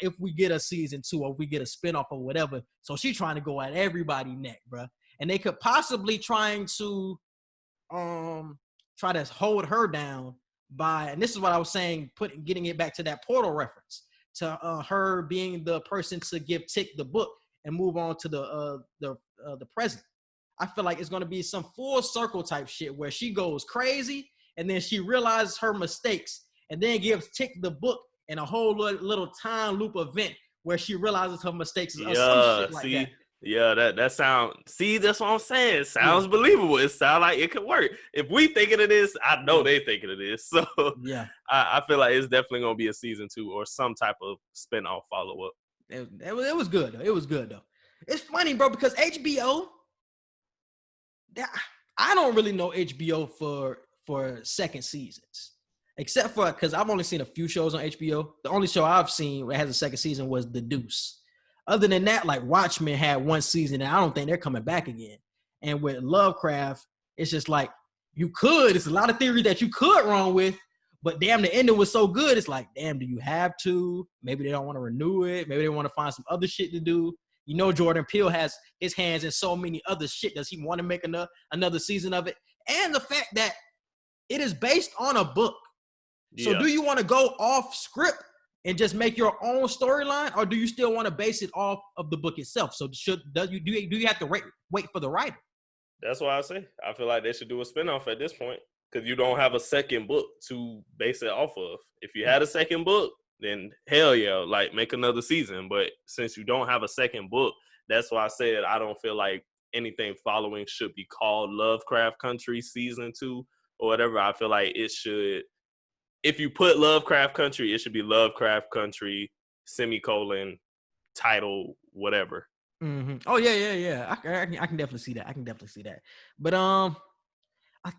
if we get a season 2 or if we get a spinoff or whatever. So she's trying to go at everybody neck, bro. And they could possibly try to hold her down by, and this is what I was saying, getting it back to that Portal reference, to her being the person to give Tick the book and move on to the present. I feel like it's going to be some full circle type shit where she goes crazy and then she realizes her mistakes and then gives Tick the book in a whole little time loop event where she realizes her mistakes or some shit like that. Yeah, that sound. See, that's what I'm saying. It sounds believable. It sounds like it could work. If we thinking of this, I know they thinking of this. So yeah, I feel like it's definitely gonna be a season 2 or some type of spinoff follow up. It was good though. It was good though. It's funny, bro, because HBO, I don't really know HBO for second seasons, except for because I've only seen a few shows on HBO. The only show I've seen that has a second season was The Deuce. Other than that, like Watchmen had one season, and I don't think they're coming back again. And with Lovecraft, it's just like it's a lot of theories that you could run with, but damn, the ending was so good. It's like, damn, do you have to? Maybe they don't want to renew it. Maybe they want to find some other shit to do. You know, Jordan Peele has his hands in so many other shit. Does he want to make another season of it? And the fact that it is based on a book. So do you want to go off script and just make your own storyline, or do you still want to base it off of the book itself? So do you have to wait for the writer? That's why I say I feel like they should do a spinoff at this point, because you don't have a second book to base it off of. If you had a second book, then hell yeah, like make another season. But since you don't have a second book, that's why I said I don't feel like anything following should be called Lovecraft Country Season 2 or whatever. I feel like it should, if you put Lovecraft Country, it should be Lovecraft Country, semicolon, title, whatever. Mm-hmm. Oh yeah. I can definitely see that. But I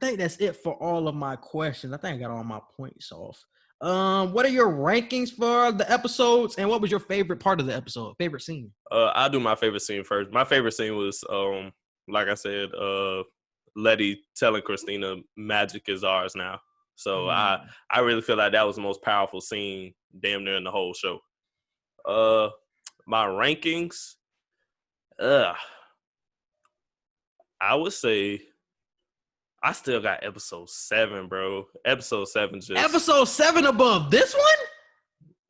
think that's it for all of my questions. I think I got all my points off. What are your rankings for the episodes, and what was your favorite part of the episode? Favorite scene? I'll do my favorite scene first. My favorite scene was, like I said, Letty telling Christina magic is ours now. So I really feel like that was the most powerful scene damn near in the whole show. My rankings, I would say I still got episode 7, bro. Episode 7 just... Episode 7 above this one?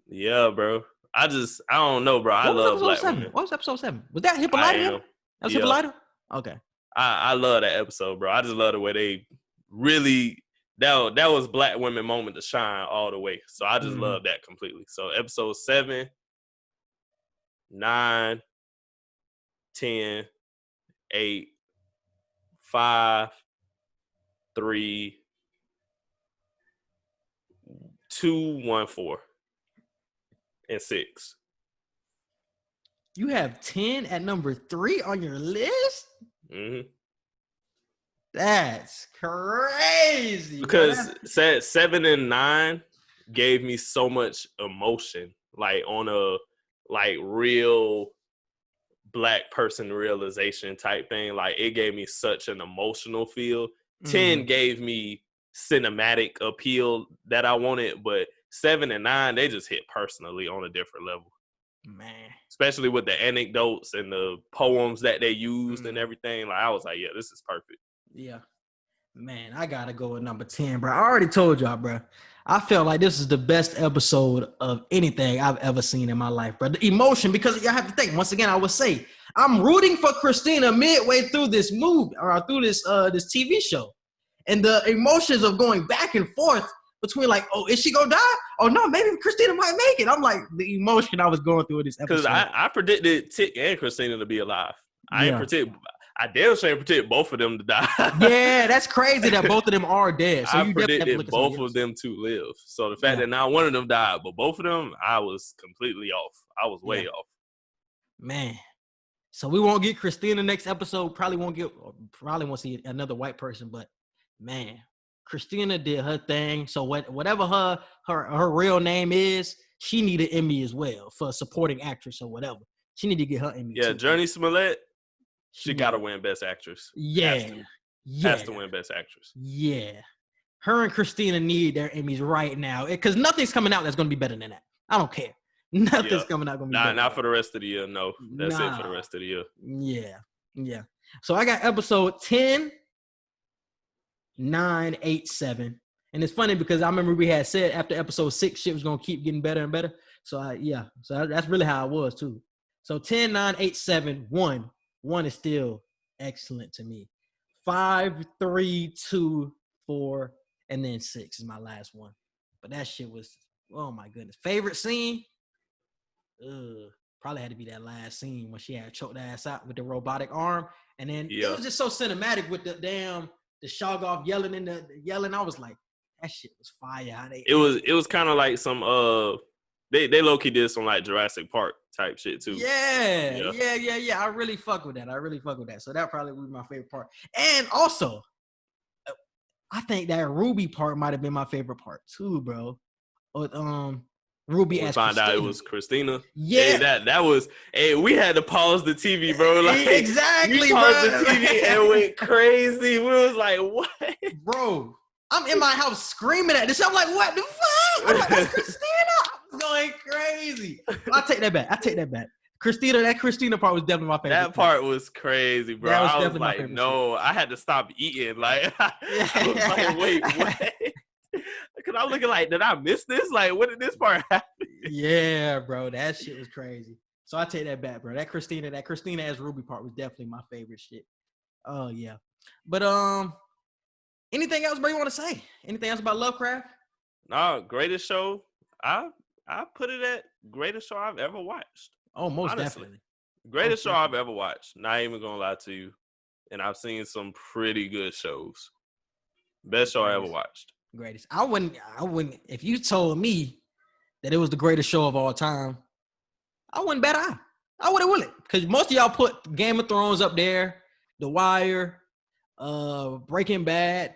Yeah, bro. I don't know, bro. I love Black women. What was episode 7? Was that Hippolyta? That was Hippolyta? Okay. I love that episode, bro. I just love the way they really... That was Black women moment to shine all the way. So I just love that completely. So episode 7, 9, 10, 8, 5, 3, 2, 1, 4, and 6. You have 10 at number 3 on your list? Mm-hmm. That's crazy. Because 7 and 9 gave me so much emotion, like on a real Black person realization type thing. Like it gave me such an emotional feel. 10 gave me cinematic appeal that I wanted, but 7 and 9, they just hit personally on a different level. Man. Especially with the anecdotes and the poems that they used and everything. Like I was like, yeah, this is perfect. Yeah. Man, I gotta go with number 10, bro. I already told y'all, bro. I felt like this is the best episode of anything I've ever seen in my life, bro. The emotion, because y'all have to think, once again, I would say, I'm rooting for Christina midway through this movie, or through this TV show. And the emotions of going back and forth between like, oh, is she gonna die? Oh no, maybe Christina might make it. I'm like, the emotion I was going through in this episode. Because I predicted Tick and Christina to be alive. I damn sure predict both of them to die. Yeah, that's crazy that both of them are dead. So I predicted both of them to live. So the fact that not one of them died, but both of them, I was completely off. I was way off. Man. So we won't get Christina next episode. Probably won't see another white person, but man, Christina did her thing. So whatever her real name is, she need an Emmy as well for supporting actress or whatever. She need to get her Emmy. Yeah, too. Journey Smollett, she gotta win Best Actress. Yeah. Has to win Best Actress. Yeah. Her and Christina need their Emmys right now. Because nothing's coming out that's gonna be better than that. I don't care. Nothing's coming out gonna be better. Not for the rest of the year, no. That's it for the rest of the year. Yeah. So I got episode 10, 9, 8, 7. And it's funny because I remember we had said after episode 6, shit was going to keep getting better and better. So that's really how it was too. So 10, 9, 8, 7, 1. 1 is still excellent to me. 5, 3, 2, 4, and then 6 is my last one. But that shit was, oh my goodness. Favorite scene? Probably had to be that last scene when she had choked her ass out with the robotic arm. And then it was just so cinematic with the Shoggoth yelling. I was like, that shit was fire. It was kind of like some they low-key did some like Jurassic Park type shit too. Yeah. I really fuck with that. So that probably would be my favorite part. And also, I think that Ruby part might have been my favorite part too, bro. With Ruby We as found out it Christina. was Christina. Yeah. Hey, that was. Hey, we had to pause the TV, bro. Like Exactly, we paused bro. the TV and went crazy. We was like, what, bro? I'm in my house screaming at this. I'm like, what the fuck? I'm like, that's Christina. I was going crazy. I take that back. That Christina part was definitely my favorite. That part was crazy, bro. That was I was definitely my like, favorite no, I had to stop eating. Like, I was like, wait, what? Because I'm looking like, did I miss this? Like, what did this part happen? Yeah, bro, that shit was crazy. So I take that back, bro. That Christina as Ruby part was definitely my favorite shit. Oh yeah, but anything else, bro? You want to say? Anything else about Lovecraft? No, greatest show. I put it at greatest show I've ever watched. Oh, most honestly. definitely. Greatest show I've ever watched. Not even gonna lie to you. And I've seen some pretty good shows. Best show I ever watched. Greatest. I wouldn't. If you told me that it was the greatest show of all time, I wouldn't bet I wouldn't will it. Because most of y'all put Game of Thrones up there, The Wire, Breaking Bad.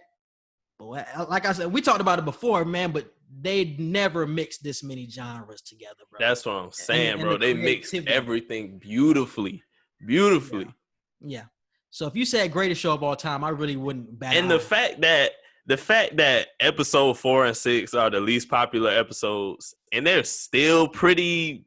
But like I said, we talked about it before, man, but they never mixed this many genres together, bro. That's what I'm saying, bro. They mixed creativity. everything beautifully. Beautifully. Yeah. So if you said greatest show of all time, I really wouldn't bat. And the fact that episode 4 and 6 are the least popular episodes, and they're still pretty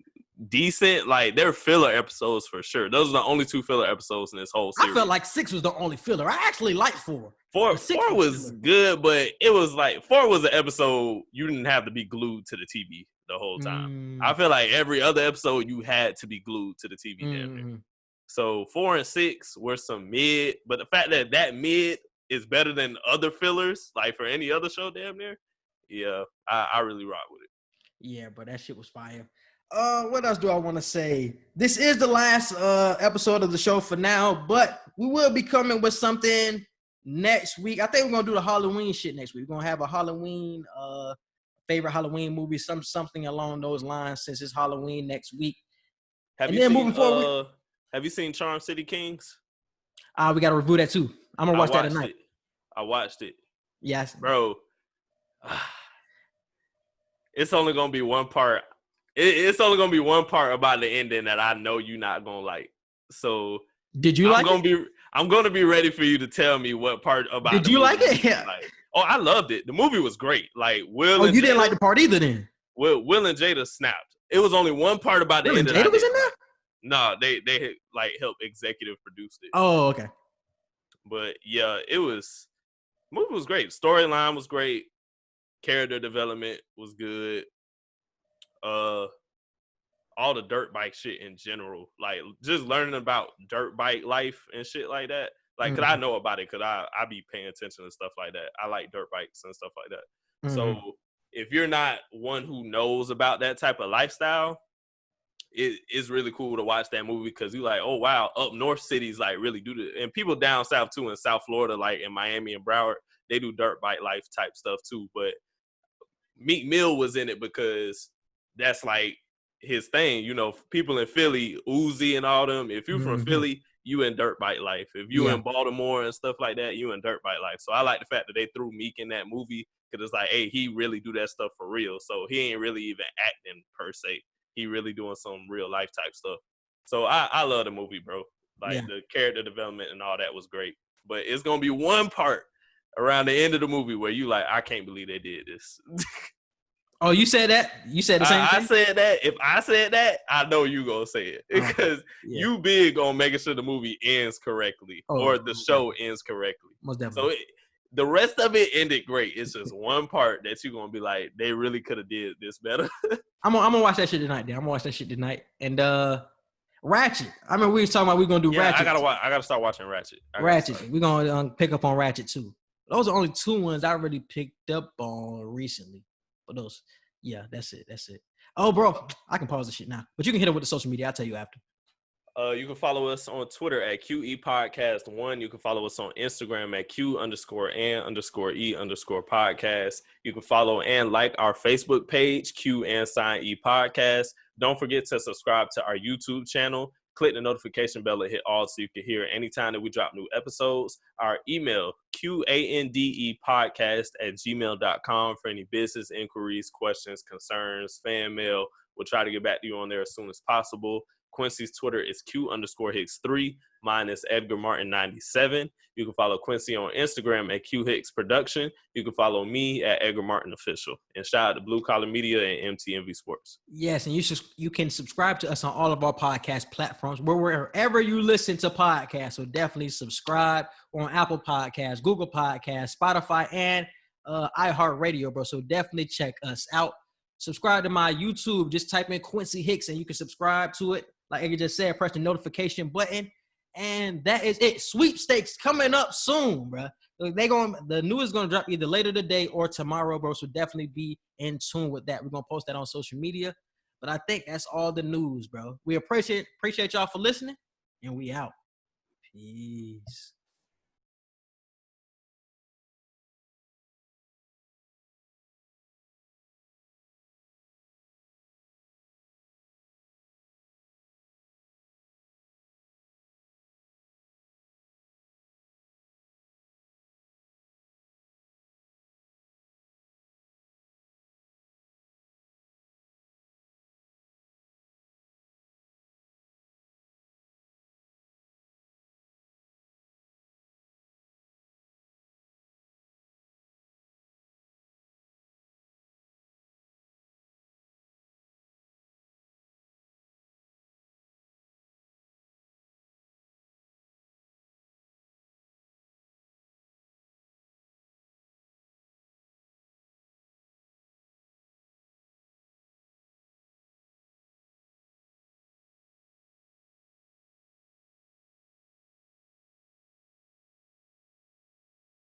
decent. Like, they're filler episodes for sure. Those are the only 2 filler episodes in this whole series. I felt like 6 was the only filler. I actually liked 4. 4 was good, but it was like 4 was an episode you didn't have to be glued to the TV the whole time. I feel like every other episode you had to be glued to the TV. Damn near. So 4 and 6 were some mid, but the fact that mid is better than other fillers, like for any other show, damn near. Yeah, I really rock with it. Yeah, but that shit was fire. What else do I want to say? This is the last episode of the show for now, but we will be coming with something next week. I think we're gonna do the Halloween shit next week. We're gonna have a Halloween favorite Halloween movie, something along those lines, since it's Halloween next week. Have you seen Charm City Kings? We gotta review that too. I'm gonna watch that tonight. I watched it. Yes, bro. It's only gonna be one part. It's only gonna be one part about the ending that I know you're not gonna like. So did you like it? I'm gonna be ready for you to tell me what part about. Did you like it? Yeah. Like, I loved it. The movie was great. Like Will. Oh, you didn't like the part either then? Will and Jada snapped. It was only one part about the end. Jada was in there? No, they like helped executive produced it. Oh, okay. But yeah, the movie was great. Storyline was great. Character development was good. All the dirt bike shit in general, like just learning about dirt bike life and shit like that. Like, cause I know about it, cause I be paying attention to stuff like that. I like dirt bikes and stuff like that. So if you're not one who knows about that type of lifestyle, it's really cool to watch that movie, because you're like, oh wow, up north cities like really do this, and people down south too, in South Florida, like in Miami and Broward, they do dirt bike life type stuff too. But Meek Mill was in it because that's like his thing, you know. People in Philly, Uzi and all them, if you're from Philly, you in dirt bike life. If you in Baltimore and stuff like that, you in dirt bike life. So I like the fact that they threw Meek in that movie, because it's like, hey, he really do that stuff for real. So he ain't really even acting per se. He really doing some real life type stuff. So I love the movie, bro. Like the character development and all that was great. But it's gonna be one part around the end of the movie where you like, I can't believe they did this. Oh, you said that? You said the same thing? I said that. If I said that, I know you gonna say it, because you big on making sure the movie ends correctly or the show ends correctly. Most definitely. So the rest of it ended great. It's just one part that you're gonna be like, they really could have did this better. I'm gonna watch that shit tonight. Then I'm gonna watch that shit tonight. And Ratchet. I mean, we was talking about we're gonna do Ratchet. I gotta start watching Ratchet. We're gonna pick up on Ratchet too. Those are only 2 ones I really picked up on recently. But those, that's it. Oh, bro, I can pause the shit now. But you can hit it with the social media. I'll tell you after. You can follow us on Twitter at QE Podcast 1. You can follow us on Instagram at Q_N_E_podcast. You can follow and like our Facebook page, Q&E Podcast. Don't forget to subscribe to our YouTube channel. Click the notification bell and hit all so you can hear anytime that we drop new episodes. Our email, QANDEpodcast@gmail.com for any business inquiries, questions, concerns, fan mail. We'll try to get back to you on there as soon as possible. Quincy's Twitter is Q_Hicks3. Mine is Edgar Martin 97. You can follow Quincy on Instagram at Q Hicks Production. You can follow me at Edgar Martin Official. And shout out to Blue Collar Media and MTMV Sports. Yes, and you can subscribe to us on all of our podcast platforms, wherever you listen to podcasts. So definitely subscribe on Apple Podcasts, Google Podcasts, Spotify, and iHeartRadio, bro. So definitely check us out. Subscribe to my YouTube. Just type in Quincy Hicks and you can subscribe to it. Like Edgar just said, press the notification button. And that is it. Sweepstakes coming up soon, bro. The news is going to drop either later today or tomorrow, bro. So definitely be in tune with that. We're going to post that on social media. But I think that's all the news, bro. We appreciate y'all for listening, and we out. Peace.